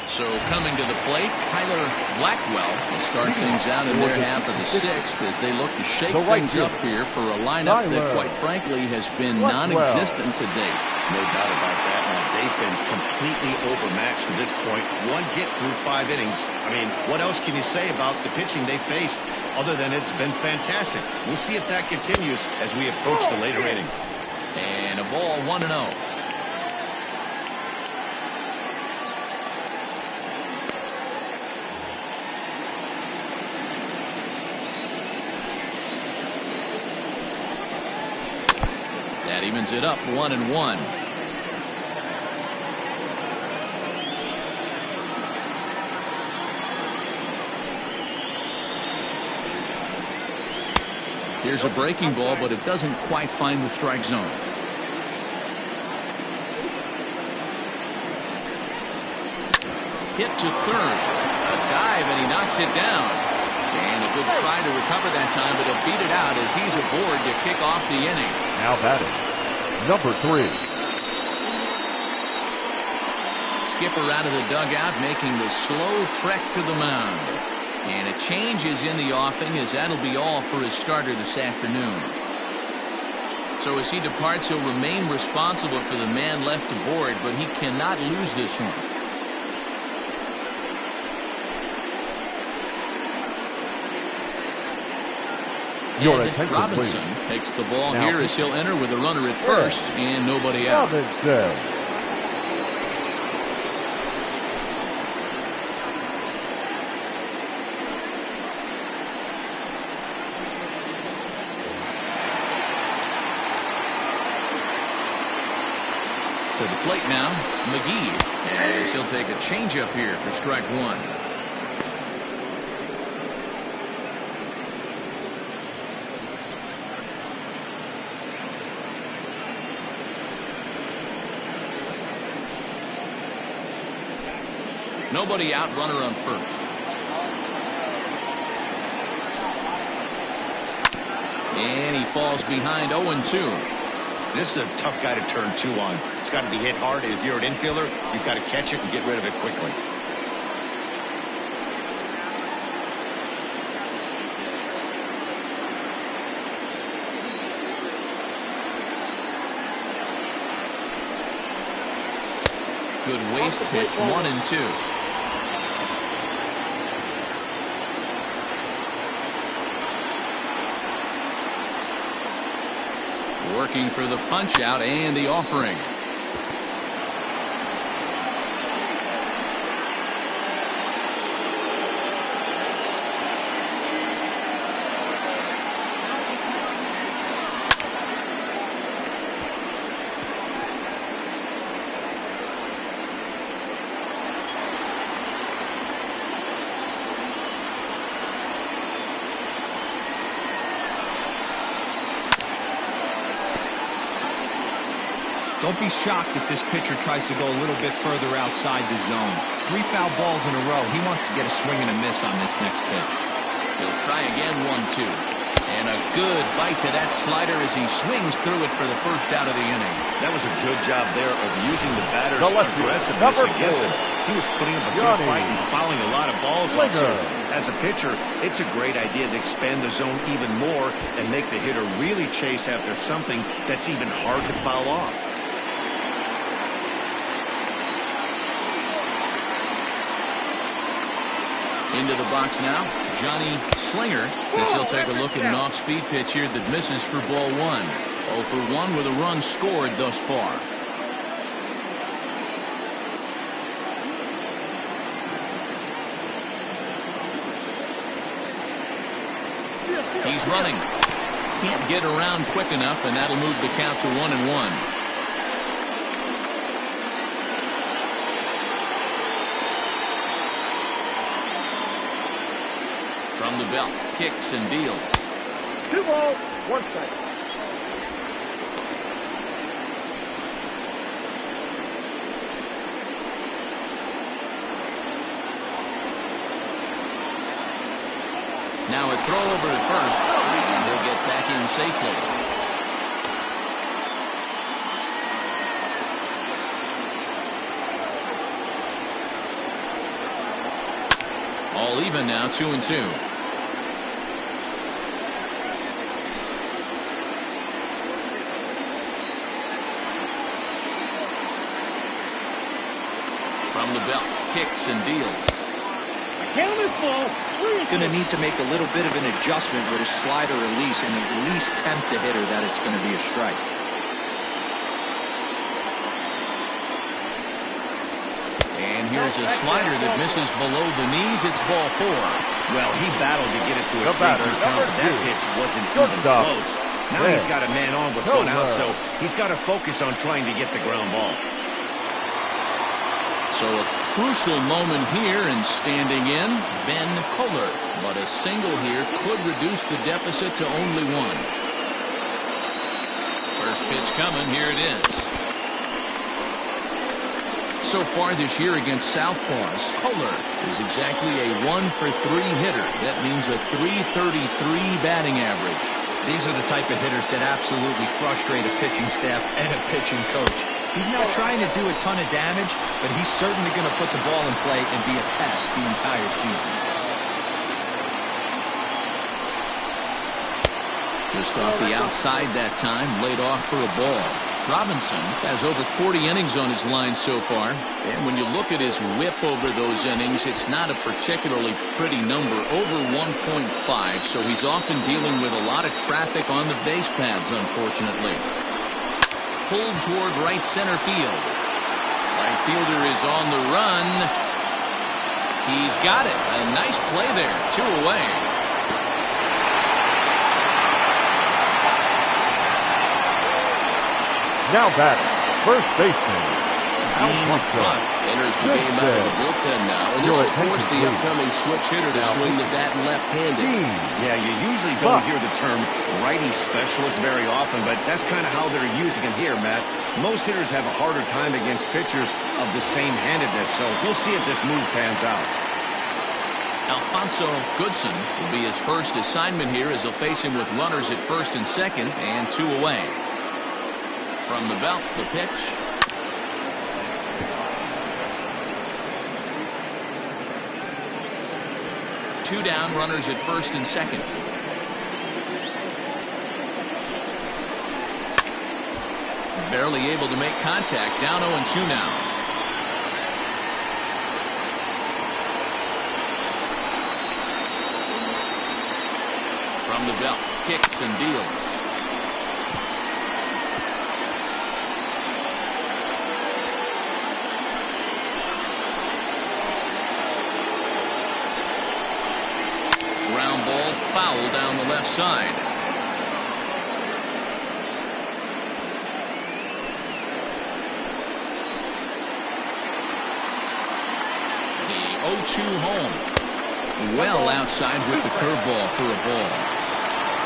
So coming to the plate, Tyler Blackwell will start things out in their half of the sixth as they look to shake things up here for a lineup that, quite frankly, has been non-existent to date. No doubt about that. Now, they've been completely overmatched to this point. One hit through 5 innings. I mean, what else can you say about the pitching they faced other than it's been fantastic? We'll see if that continues as we approach the later inning. And a ball, 1-0. That evens it up, 1-1. Here's a breaking ball, but it doesn't quite find the strike zone. Hit to third. A dive, and he knocks it down. And a good try to recover that time, but he'll beat it out as he's aboard to kick off the inning. Now batting, number 3. Skipper out of the dugout, making the slow trek to the mound. And a change is in the offing, as that'll be all for his starter this afternoon. So as he departs, he'll remain responsible for the man left aboard, but he cannot lose this one. And Robinson takes the ball now here as he'll enter with a runner at first and nobody out. the plate now, McGee, as he'll take a changeup here for strike one. Nobody out, runner on first. And he falls behind 0-2. This is a tough guy to turn two on. It's got to be hit hard. If you're an infielder, you've got to catch it and get rid of it quickly. Good waste pitch, 1-2. Working for the punch out and the offering. Don't be shocked if this pitcher tries to go a little bit further outside the zone. 3 foul balls in a row. He wants to get a swing and a miss on this next pitch. He'll try again, 1-2. And a good bite to that slider as he swings through it for the first out of the inning. That was a good job there of using the batter's aggressiveness against him. He was putting up a good fight and fouling a lot of balls off. So as a pitcher, it's a great idea to expand the zone even more and make the hitter really chase after something that's even hard to foul off. Into the box now, Johnny Slinger, as he'll take a look at an off-speed pitch here that misses for ball one. 0 for 1 with a run scored thus far. He's running. Can't get around quick enough, and that'll move the count to 1-1. From the belt, kicks and deals. 2 balls, 1 strike. Now a throw over at first, and he'll get back in safely. All even now, 2-2. From the belt, kicks and deals. Count is ball. Going to need to make a little bit of an adjustment with his slider release and at least tempt the hitter that it's going to be a strike. And here's a slider that misses below the knees. It's ball 4. Well, he battled to get it to a 3-2 count, but that pitch wasn't even close. Now he's got a man on with 1 out, so he's got to focus on trying to get the ground ball. So a crucial moment here, and standing in, Ben Kohler. But a single here could reduce the deficit to only 1. First pitch coming, here it is. So far this year against Southpaws, Kohler is exactly a 1 for 3 hitter. That means a .333 batting average. These are the type of hitters that absolutely frustrate a pitching staff and a pitching coach. He's not trying to do a ton of damage, but he's certainly going to put the ball in play and be a pest the entire season. Just off the outside that time, laid off for a ball. Robinson has over 40 innings on his line so far, and when you look at his whip over those innings, it's not a particularly pretty number, over 1.5, so he's often dealing with a lot of traffic on the base paths, unfortunately. Pulled toward right center field. Right fielder is on the run. He's got it. A nice play there. 2 away. Now batting, first baseman, Dean Buck enters the game out of the bullpen now, and this will force the upcoming switch hitter to swing the bat left-handed. Yeah, you usually don't hear the term righty specialist very often, but that's kind of how they're using it here, Matt. Most hitters have a harder time against pitchers of the same handedness, so we'll see if this move pans out. Alfonso Goodson will be his first assignment here as he'll face him with runners at first and second and 2 away. From the belt, the pitch. Two down, runners at first and second. Barely able to make contact. Down 0-2 now. From the belt, kicks and deals. Ground ball, foul down the left side. The 0-2 home. Well outside with the curveball for a ball.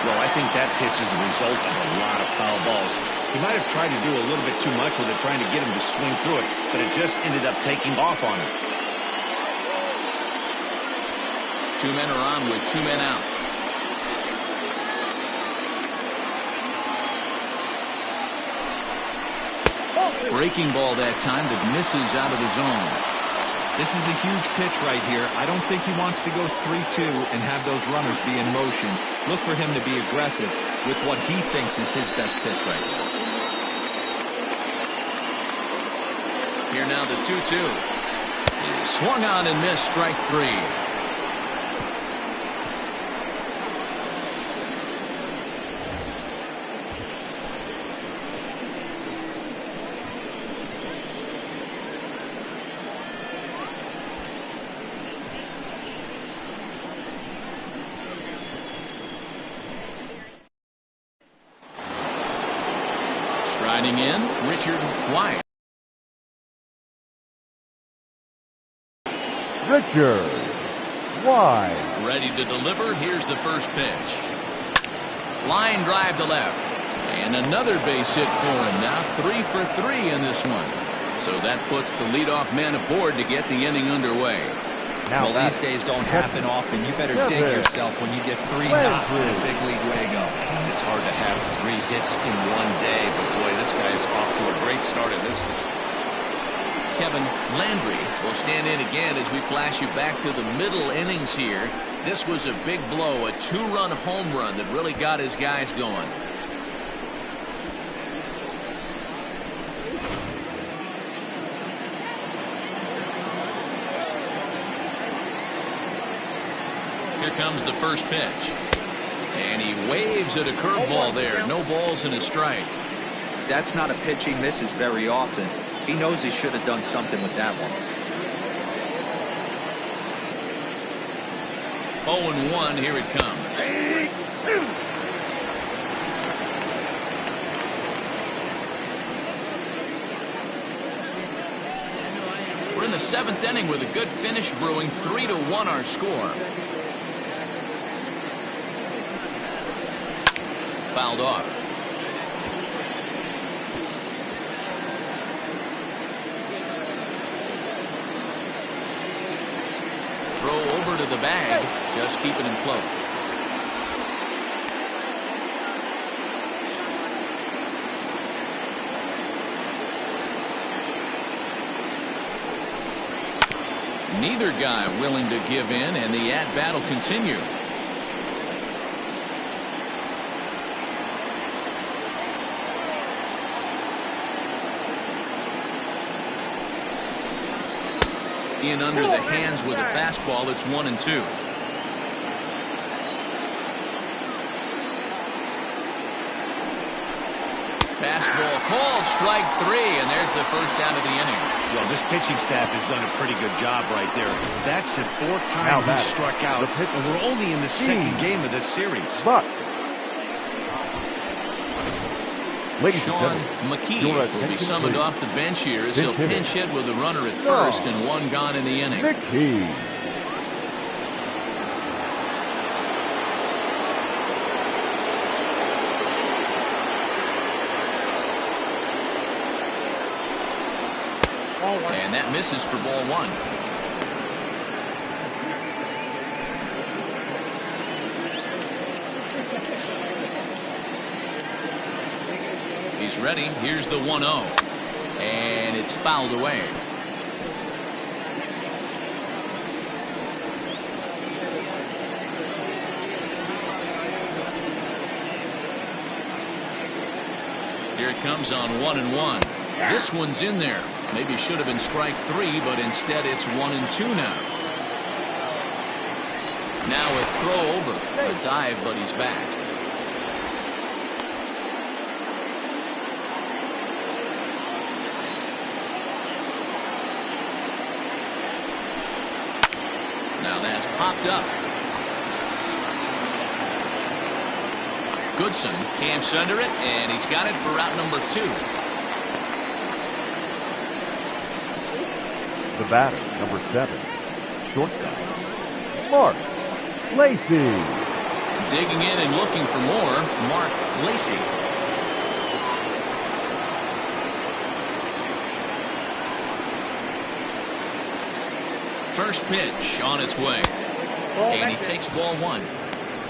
Well, I think that pitch is the result of a lot of foul balls. He might have tried to do a little bit too much with it, trying to get him to swing through it, but it just ended up taking off on him. 2 men are on with 2 men out. Breaking ball that time that misses out of the zone. This is a huge pitch right here. I don't think he wants to go 3-2 and have those runners be in motion. Look for him to be aggressive with what he thinks is his best pitch right now. Here now the 2-2. He swung on and missed, strike 3. Striding in, Richard Wyatt. Richard Wyatt. Ready to deliver. Here's the first pitch. Line drive to left. And another base hit for him. Now 3 for 3 in this one. So that puts the leadoff man aboard to get the inning underway. Now well, these days don't happen often. You better dig yourself when you get 3 knocks in a big league way go. It's hard to have 3 hits in one day, but boy, this guy is off to a great start in this one. Kevin Landry will stand in again as we flash you back to the middle innings here. This was a big blow, a 2-run home run that really got his guys going. Here comes the first pitch. And he waves at a curveball there. No balls and a strike. That's not a pitch he misses very often. He knows he should have done something with that one. 0-1, here it comes. We're in the 7th inning with a good finish brewing. 3-1 our score. Fouled off. Throw over to the bag, just keeping him close. Neither guy willing to give in, and the at-bat will continue. In under the hands with a fastball. It's 1-2. Fastball called, strike 3, and there's the first out of the inning. Well, this pitching staff has done a pretty good job right there. That's the 4th time he struck out, and we're only in the 2nd game of this series. Buck. Ladies Sean and gentlemen, McKee your will be attention, summoned please. off the bench here as he'll Pinch hit. pinch hit with a runner at No. first and one gone in the inning. McKee. Ball one. And that misses for ball one. He's ready. Here's the 1-0. And it's fouled away. Here it comes on 1-1. This one's in there. Maybe should have been strike 3, but instead it's 1-2 now. Now a throw over. A dive, but he's back. Now that's popped up. Goodson camps under it, and he's got it for out number 2. The batter, number 7, shortstop, Mark Lacy. Digging in and looking for more, Mark Lacy. First pitch on its way. And he takes ball 1.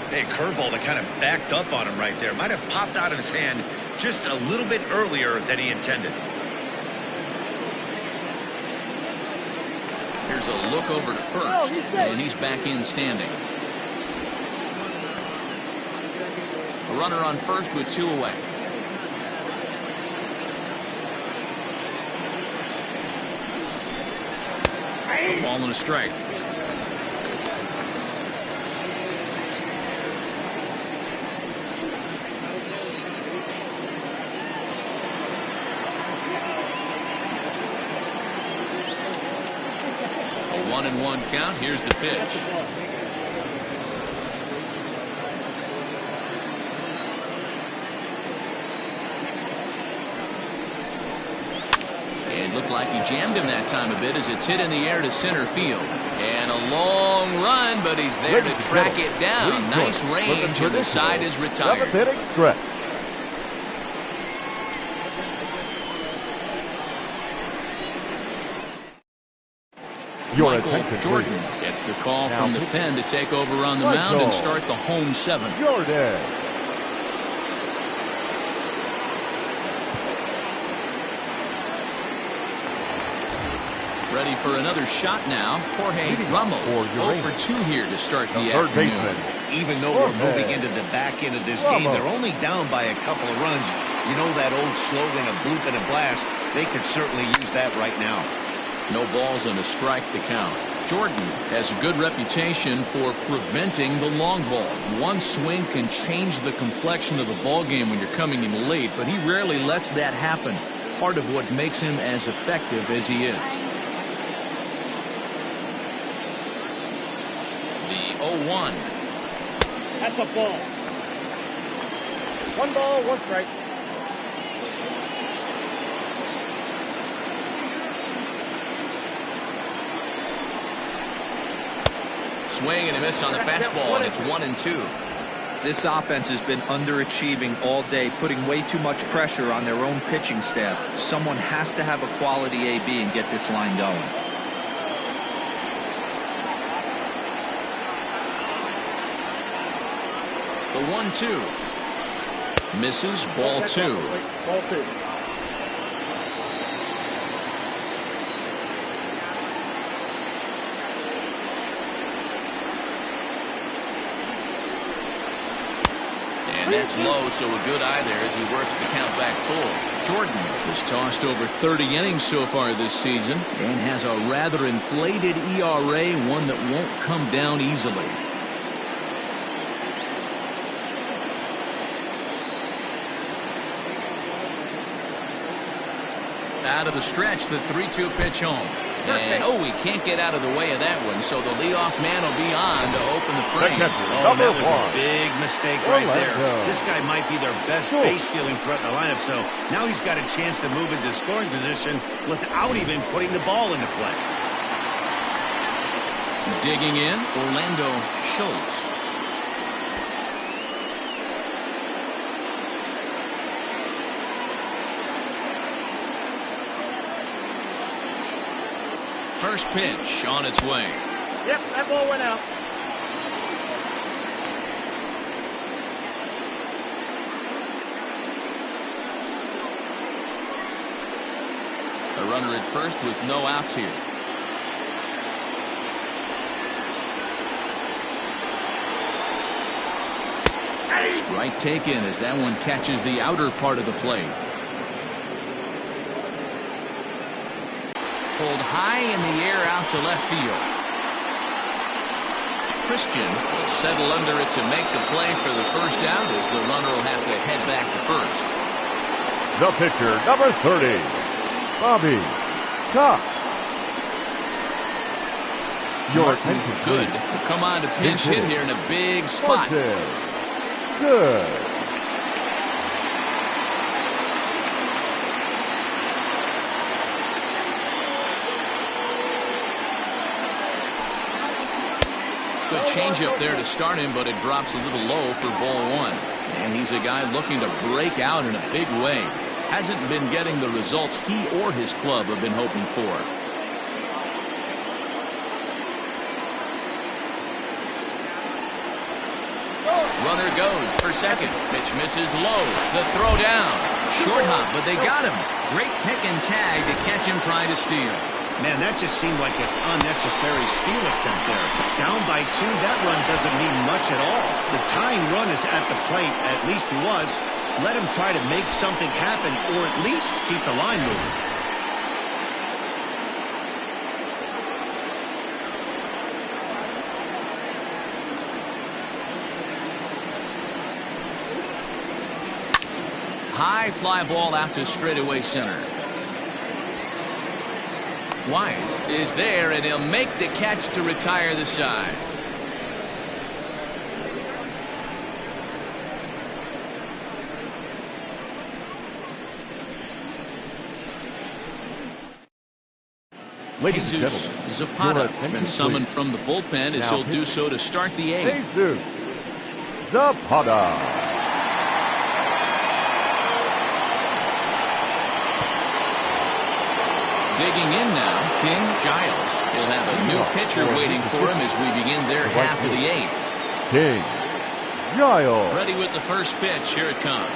Hey, curveball that kind of backed up on him right there. Might have popped out of his hand just a little bit earlier than he intended. Here's a look over to first, and he's back in standing. A runner on first with 2 away. A ball and a strike. A 1-1 count. Here's the pitch. It looked like he jammed him that time a bit as it's hit in the air to center field. And a long run, but he's there to track it down. Nice range, and the side is retired. 7th inning stretch. Your Michael attention, Jordan please. gets the call Now from the pen to take over on the mound and start the home 7th. Jordan. Ready for another shot now. Jorge Ramos, 0 for 2 here to start the Third afternoon. baseman. Even though we're moving into the back end of this game, they're only down by a couple of runs. You know that old slogan, a bloop and a blast. They could certainly use that right now. No balls and a strike to count. Jordan has a good reputation for preventing the long ball. One swing can change the complexion of the ball game when you're coming in late, but he rarely lets that happen. Part of what makes him as effective as he is. The 0-1. That's a ball. 1 ball, 1 strike. Swing and a miss on the fastball, and it's 1-2. This offense has been underachieving all day, putting way too much pressure on their own pitching staff. Someone has to have a quality AB and get this line going. The 1-2. Misses, ball 2. Ball 2. And that's low, so a good eye there as he works the count back full. Jordan has tossed over 30 innings so far this season and has a rather inflated ERA, one that won't come down easily. Out of the stretch, the 3-2 pitch home. And, oh, he can't get out of the way of that one, so the leadoff man will be on to open the frame. Oh, that was a big mistake right there. This guy might be their best base-stealing threat in the lineup, so now he's got a chance to move into scoring position without even putting the ball into play. Digging in, Orlando Schultz. First pitch on its way. Yep, that ball went out. A runner at first with no outs here. Strike taken as that one catches the outer part of the plate. Pulled high in the air out to left field. Christian will settle under it to make the play for the first out as the runner will have to head back to first. The pitcher, number 30, Bobby Cox. Your attention, Good. please. Will come on to pinch hit here in a big spot. Good. Good changeup there to start him, but it drops a little low for ball one. And he's a guy looking to break out in a big way. Hasn't been getting the results he or his club have been hoping for. Runner goes for second. Pitch misses low. The throw down. Short hop, but they got him. Great pick and tag to catch him trying to steal. Man, that just seemed like an unnecessary steal attempt there. Down by 2, that run doesn't mean much at all. The tying run is at the plate, at least he was. Let him try to make something happen, or at least keep the line moving. High fly ball out to straightaway center. Wise is there, and he'll make the catch to retire the side. Ladies and Jesus gentlemen, Zapata your has attention, been summoned please. from the bullpen as Now he'll do pitching. so to start the 8th. Jesus Zapata. Digging in now, King Giles. He'll have a new pitcher waiting for him as we begin their half of the 8th. King Giles. Ready with the first pitch. Here it comes.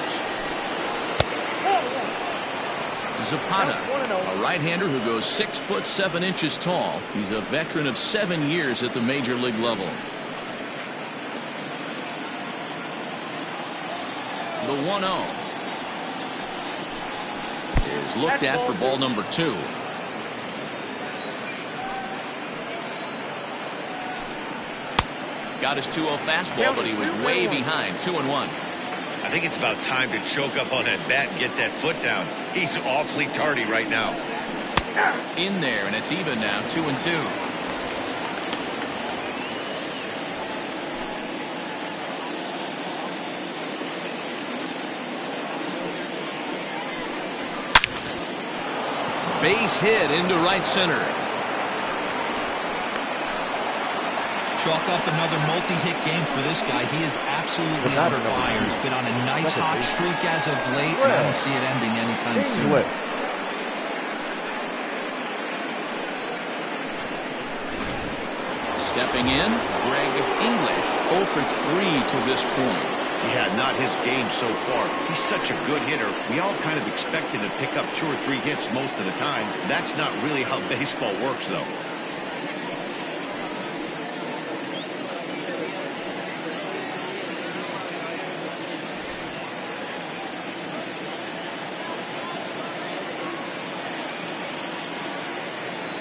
Zapata, a right-hander who goes 6'7" tall. He's a veteran of 7 years at the major league level. The 1-0 is looked at for ball number 2. Got his 2-0 fastball, but he was way behind. 2-1. I think it's about time to choke up on that bat and get that foot down. He's awfully tardy right now. In there, and it's even now. 2-2. Base hit into right center. Chalk up another multi-hit game for this guy. He is absolutely on fire. He's been on a nice hot streak as of late, and I don't see it ending anytime soon. Stepping in, Greg English, 0 for 3 to this point. Yeah, not his game so far. He's such a good hitter. We all kind of expect him to pick up 2 or 3 hits most of the time. That's not really how baseball works, though.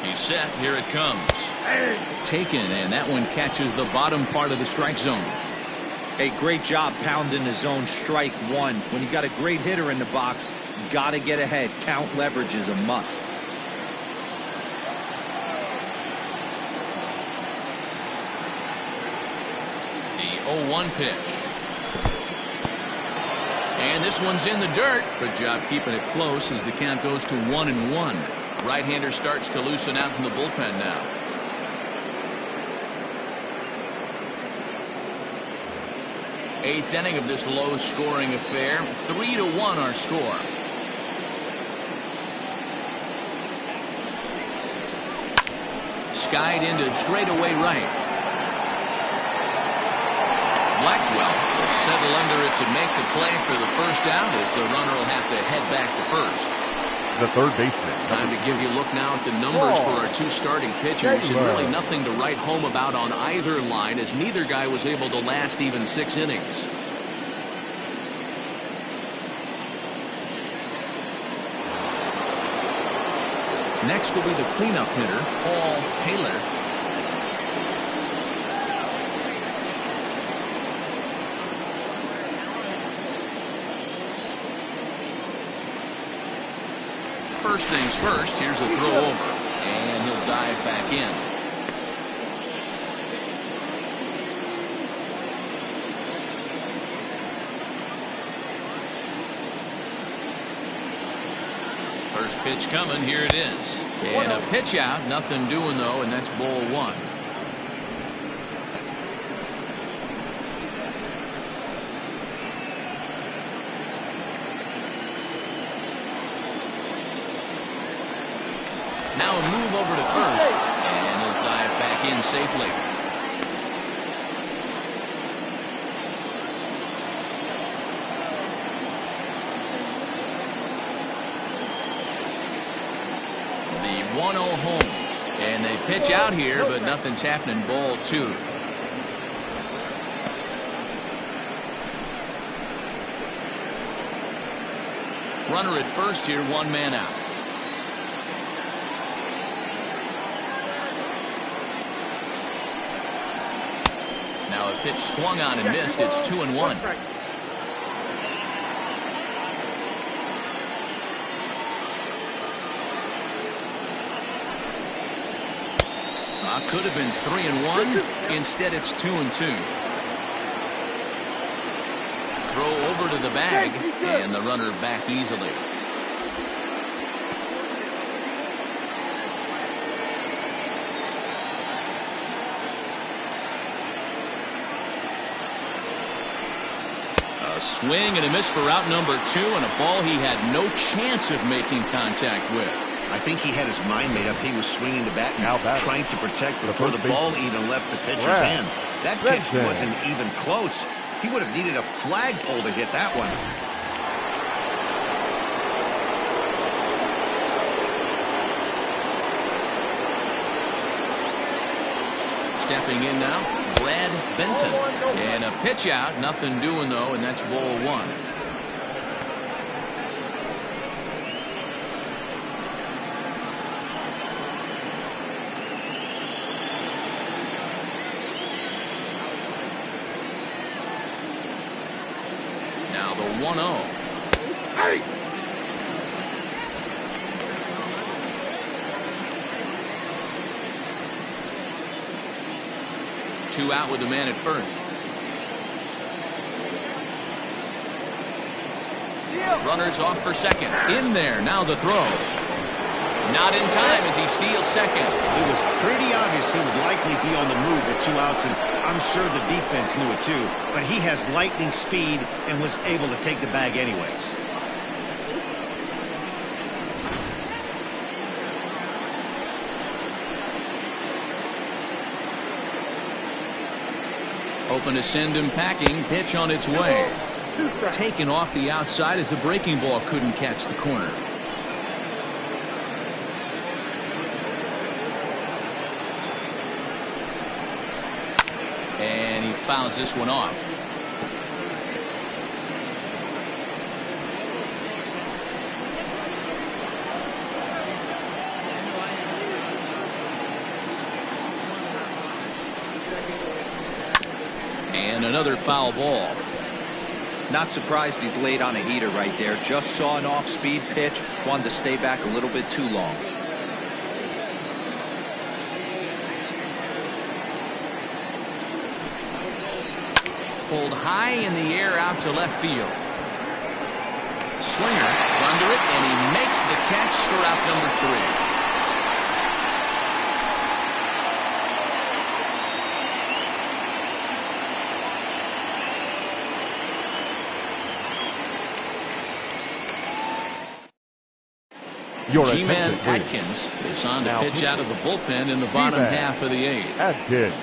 He's set. Here it comes. Taken, and that one catches the bottom part of the strike zone. Hey, great job pounding the zone. Strike 1. When you got a great hitter in the box, got to get ahead. Count leverage is a must. 0-1 pitch. And this one's in the dirt. Good job keeping it close as the count goes to 1-1. Right-hander starts to loosen out in the bullpen now. Eighth inning of this low-scoring affair. 3-1 our score. Skied into straightaway right. Blackwell will settle under it to make the play for the first out as the runner will have to head back to first. The third baseman. Time to give you a look now at the numbers for our two starting pitchers, and really nothing to write home about on either line as neither guy was able to last even 6 innings. Next will be the cleanup hitter, Paul Taylor. First things first, here's a throw over, and he'll dive back in. First pitch coming, here it is. And a pitch out, nothing doing though, and that's ball 1. Now a move over to first, and he'll dive back in safely. The 1-0 home, and they pitch out here, but nothing's happening. Ball 2. Runner at first here, 1 man out. Now a pitch swung on and missed. It's 2-1. Could have been 3-1. Instead, it's 2-2. Throw over to the bag, and the runner back easily. A swing and a miss for out number 2, and a ball he had no chance of making contact with. I think he had his mind made up. He was swinging the bat and trying to protect before the ball even left the pitcher's hand. That pitch wasn't even close. He would have needed a flagpole to hit that one. Stepping in now, Brad Benton. And a pitch out, nothing doing though, and that's ball 1. Now the 1-0. Hey! Two out with the man at first. Runners off for second. In there. Now the throw. Not in time as he steals second. It was pretty obvious he would likely be on the move with 2 outs, and I'm sure the defense knew it too. But he has lightning speed and was able to take the bag anyways. Hoping to send him packing. Pitch on its way. Taken off the outside as the breaking ball couldn't catch the corner. And he fouls this one off. And another foul ball. Not surprised he's laid on a heater right there. Just saw an off-speed pitch. Wanted to stay back a little bit too long. pulled high in the air out to left field. Slinger is under it, and he makes the catch for out number 3. G-Man Atkins is on to pitch out of the bullpen in the bottom half of the 8th. Atkins.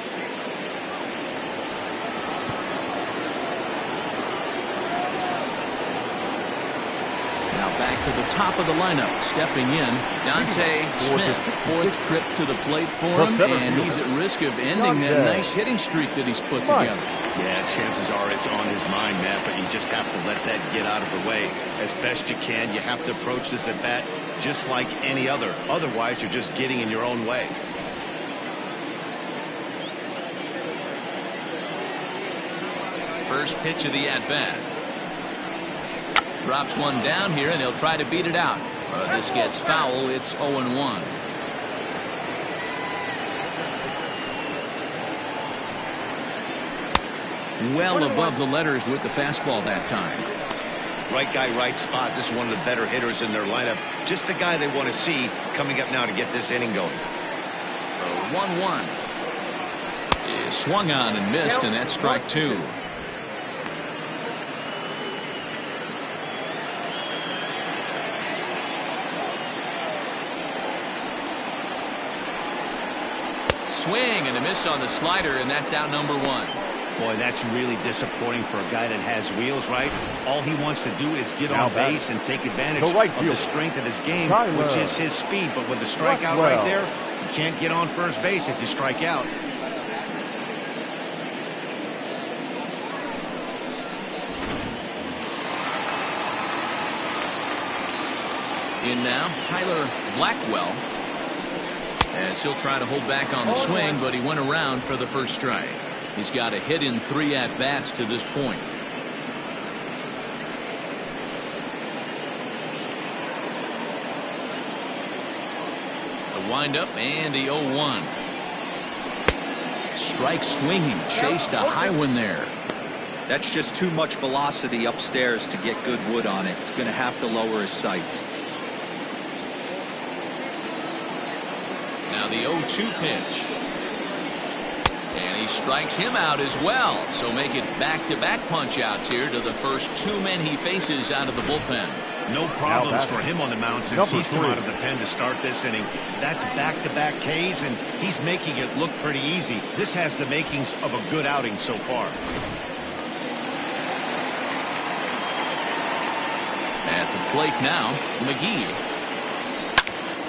Now back to the top of the lineup. Stepping in, Dante Smith. 4th trip to the plate for him, and he's at risk of ending that nice hitting streak that he's put together. Yeah, chances are it's on his mind, Matt, but you just have to let that get out of the way as best you can. You have to approach this at bat just like any other. Otherwise, you're just getting in your own way. First pitch of the at-bat. Drops one down here, and they'll try to beat it out. This gets foul. It's 0-1. Well above the letters with the fastball that time. Right guy, right spot. This is one of the better hitters in their lineup. Just the guy they want to see coming up now to get this inning going. 1-1. Is swung on and missed, and that's strike 2. Swing and a miss on the slider, and that's out number 1. Boy, that's really disappointing for a guy that has wheels, right? All he wants to do is get on base and take advantage of the strength of his game, which is his speed. But with the strikeout right there, you can't get on first base if you strike out. In now, Tyler Blackwell, as he'll try to hold back on the swing, but he went around for the first strike. He's got a hit in 3 at-bats to this point. The windup and the 0-1. Strike swinging, chased a high one there. That's just too much velocity upstairs to get good wood on it. It's going to have to lower his sights. Now the 0-2 pitch. And he strikes him out as well. So make it back-to-back punch-outs here to the first 2 men he faces out of the bullpen. No problems for him on the mound since he's come out of the pen to start this inning. That's back-to-back Ks, and he's making it look pretty easy. This has the makings of a good outing so far. At the plate now, McGee.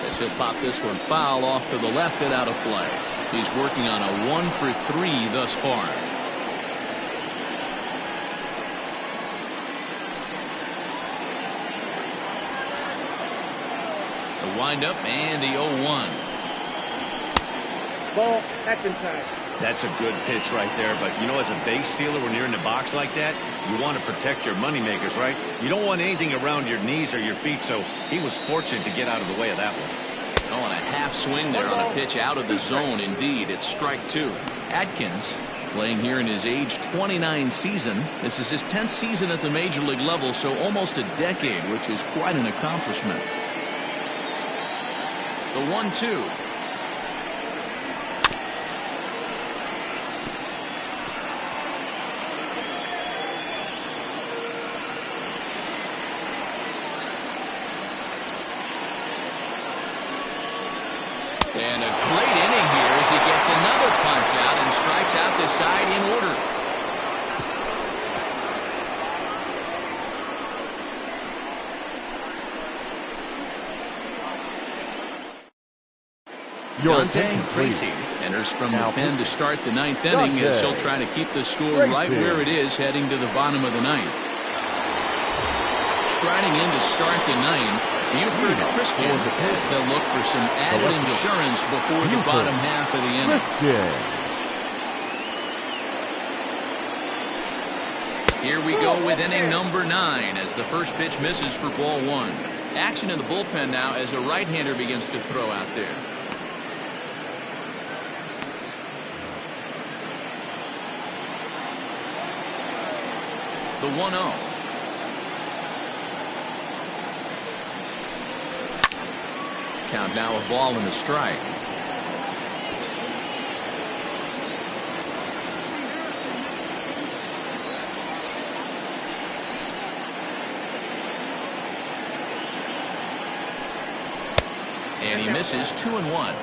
As he'll pop this one foul off to the left and out of play. He's working on a 1 for 3 thus far. The windup and the 0-1. Ball, that's inside. That's a good pitch right there, but you know, as a base stealer, when you're in the box like that, you want to protect your moneymakers, right? You don't want anything around your knees or your feet, so he was fortunate to get out of the way of that one. Oh, and a half swing there on a pitch out of the zone. Indeed, it's strike 2. Atkins playing here in his age 29 season. This is his 10th season at the major league level, so almost a decade, which is quite an accomplishment. The 1-2. And a great inning here as he gets another punch out and strikes out the side in order. Dante Tracy enters from the pen to start the 9th inning as he'll try to keep the score right where it is heading to the bottom of the 9th. Striding in to start the 9th, Buford Christian, as they'll look for some added insurance before the bottom half of the inning. Here we go with inning number 9 as the first pitch misses for ball 1. Action in the bullpen now as a right-hander begins to throw out there. The 1-0. Count now a ball and a strike. And he misses 2-1.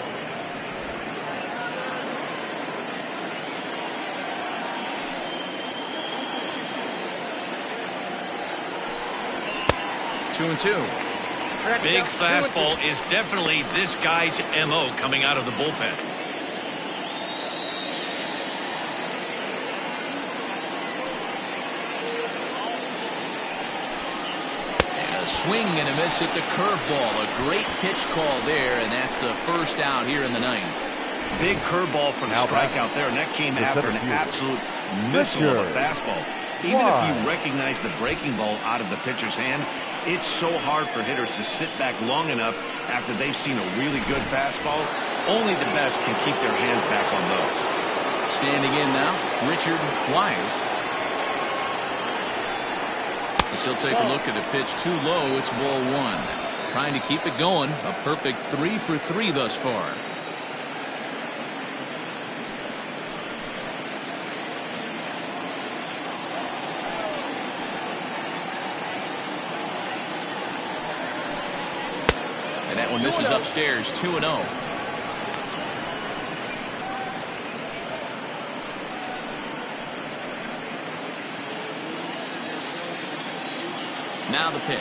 Two and two. Big fastball is definitely this guy's MO coming out of the bullpen. And a swing and a miss at the curveball. A great pitch call there, and that's the first out here in the ninth. Big curveball for the strikeout there, and that came after an absolute missile of a fastball. Even if you recognize the breaking ball out of the pitcher's hand, it's so hard for hitters to sit back long enough after they've seen a really good fastball. Only the best can keep their hands back on those. Standing in now, Richard Wise. As he'll take a look at the pitch too low. It's ball one. Trying to keep it going. A perfect 3 for 3 thus far. And that one misses upstairs. 2-0. Now the pitch.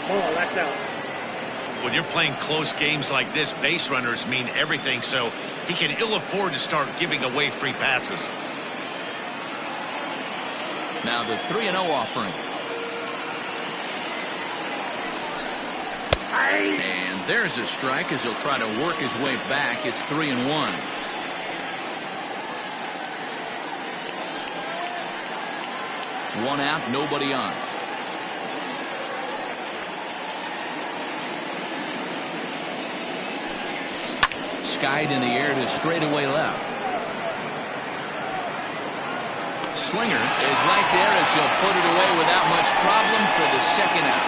Oh, that's out. When you're playing close games like this, base runners mean everything, so he can ill afford to start giving away free passes. Now the 3-0 offering. And there's a strike as he'll try to work his way back. It's 3-1. One out, nobody on. Skied in the air to straightaway left. Slinger is right there as he'll put it away without much problem for the second out.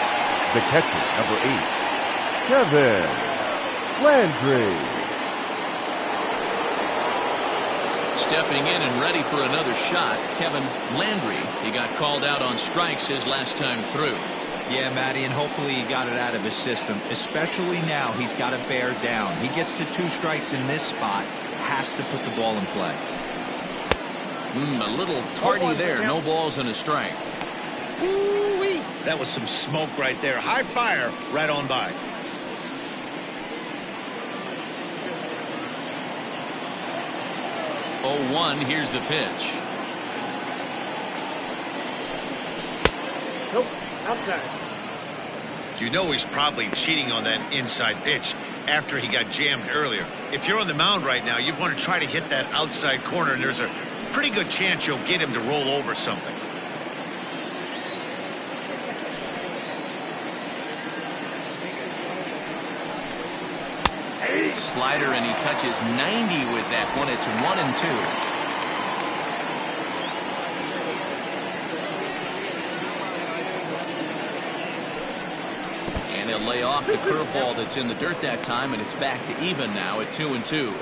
The catcher, number 8, Kevin Landry. Stepping in and ready for another shot, Kevin Landry. He got called out on strikes his last time through. Yeah, Matty, and hopefully he got it out of his system. Especially now, he's got to bear down. He gets the 2 strikes in this spot, has to put the ball in play. A little tardy there. No balls and a strike. Woo-wee! That was some smoke right there. High fire right on by. Oh, 1. Here's the pitch. Nope, outside. You know he's probably cheating on that inside pitch after he got jammed earlier. If you're on the mound right now, you want to try to hit that outside corner, and there's a pretty good chance you'll get him to roll over something. Slider, and he touches 90 with that one. It's 1-2. And he'll lay off the curveball that's in the dirt that time, and it's back to even now at 2-2.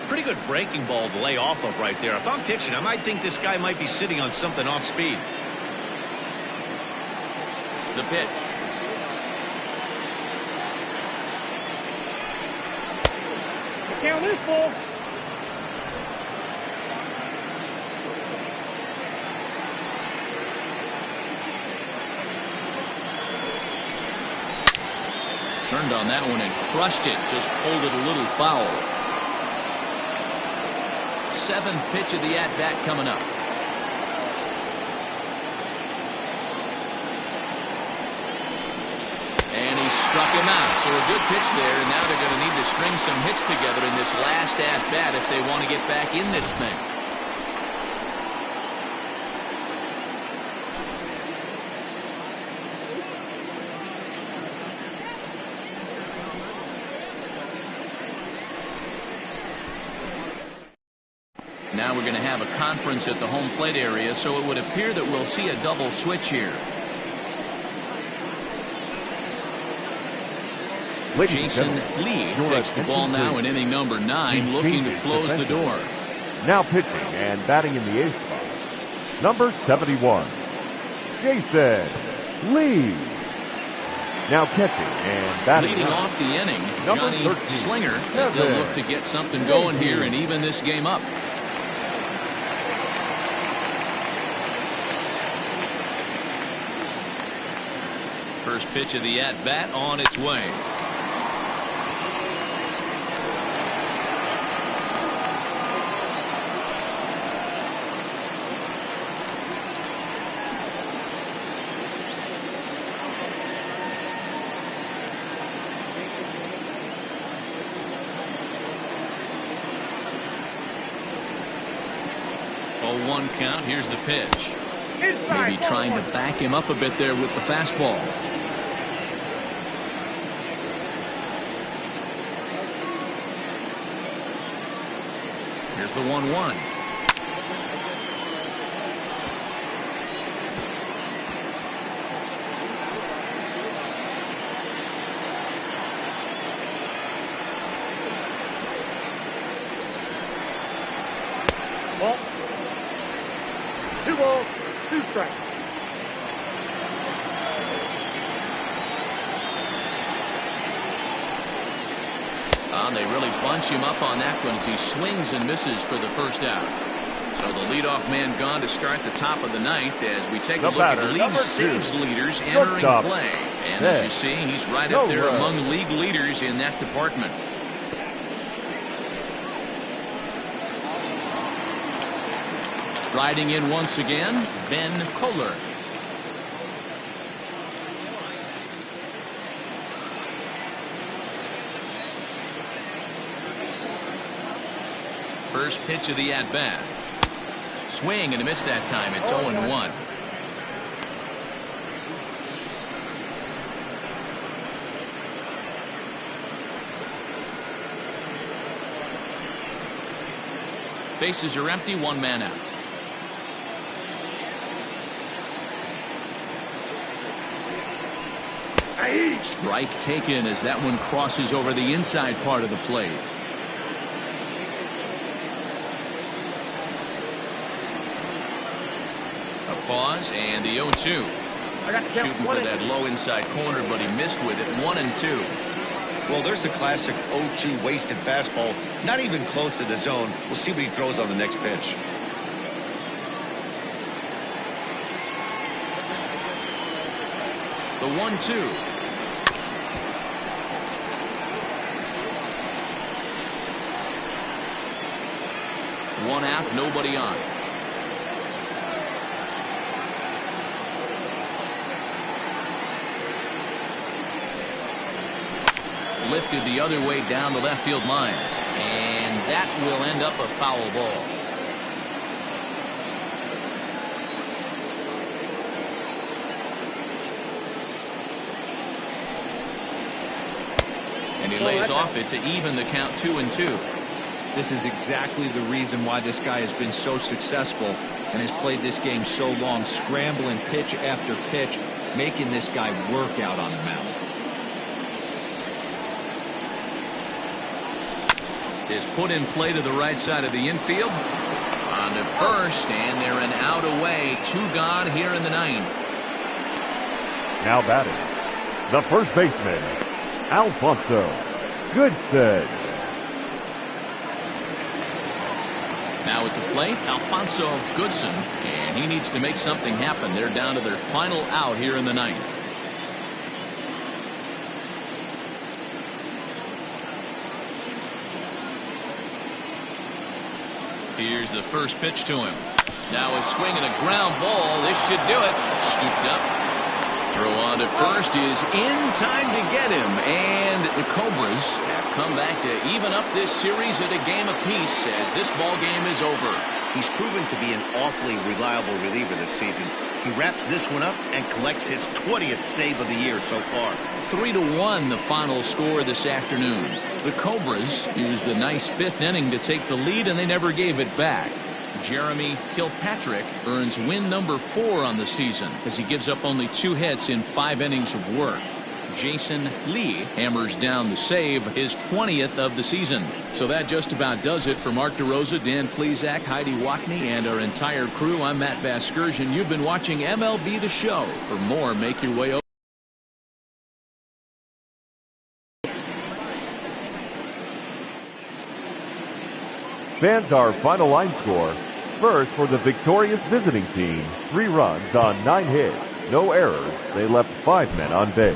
Pretty good breaking ball to lay off of right there. If I'm pitching, I might think this guy might be sitting on something off speed. The pitch. Count is full. Turned on that one and crushed it. Just pulled it a little foul. 7th pitch of the at-bat coming up. And he struck him out. So a good pitch there, and now they're going to need to string some hits together in this last at-bat if they want to get back in this thing. Now we're going to have a conference at the home plate area, so it would appear that we'll see a double switch here. Jason Lee takes the ball now in inning number 9, looking to close the door. Now pitching and batting in the 8th spot, number 71, Jason Lee. Now catching and batting. Leading off the inning, number Johnny 13, Slinger, as they'll look to get something going here and even this game up. First pitch of the at-bat on its way. One count. Here's the pitch. Maybe trying to back him up a bit there with the fastball. Here's the 1-1. Ball. 2 balls, 2 strikes. They really bunch him up on that one as he swings and misses for the first out. So the leadoff man gone to start the top of the 9th as we take a look at league saves leaders entering play. And as you see, he's right up there among league leaders in that department. Riding in once again, Ben Kohler. First pitch of the at-bat. Swing and a miss that time. It's 0-1. Bases are empty, 1 man out. Strike taken as that one crosses over the inside part of the plate. A pause and the 0-2. Shooting for that low inside corner, but he missed with it. 1-2. Well, there's the classic 0-2 wasted fastball. Not even close to the zone. We'll see what he throws on the next pitch. The 1-2. One out, nobody on. Lifted the other way down the left field line, and that will end up a foul ball. And he lays off it to even the count 2-2. This is exactly the reason why this guy has been so successful and has played this game so long, scrambling pitch after pitch, making this guy work out on the mound. Is put in play to the right side of the infield. On to first, and they're an out away. 2 gone here in the 9th. Now batting, the first baseman, Alfonso Goodson. Now at the plate, Alfonso Goodson, and he needs to make something happen. They're down to their final out here in the 9th. Here's the first pitch to him. Now a swing and a ground ball. This should do it. Scooped up. Throw on to first is in time to get him. And the Cobras, after come back to even up this series at a game apiece as this ball game is over. He's proven to be an awfully reliable reliever this season. He wraps this one up and collects his 20th save of the year so far. 3-1 the final score this afternoon. The Cobras used a nice fifth inning to take the lead, and they never gave it back. Jeremy Kilpatrick earns win number 4 on the season as he gives up only 2 hits in 5 innings of work. Jason Lee hammers down the save, his 20th of the season. So that just about does it for Mark DeRosa, Dan Plesac, Heidi Wackney, and our entire crew. I'm Matt Vasgersian. You've been watching MLB The Show. For more, make your way over. Fans, our final line score. First, for the victorious visiting team, 3 runs on 9 hits, no errors. They left 5 men on base.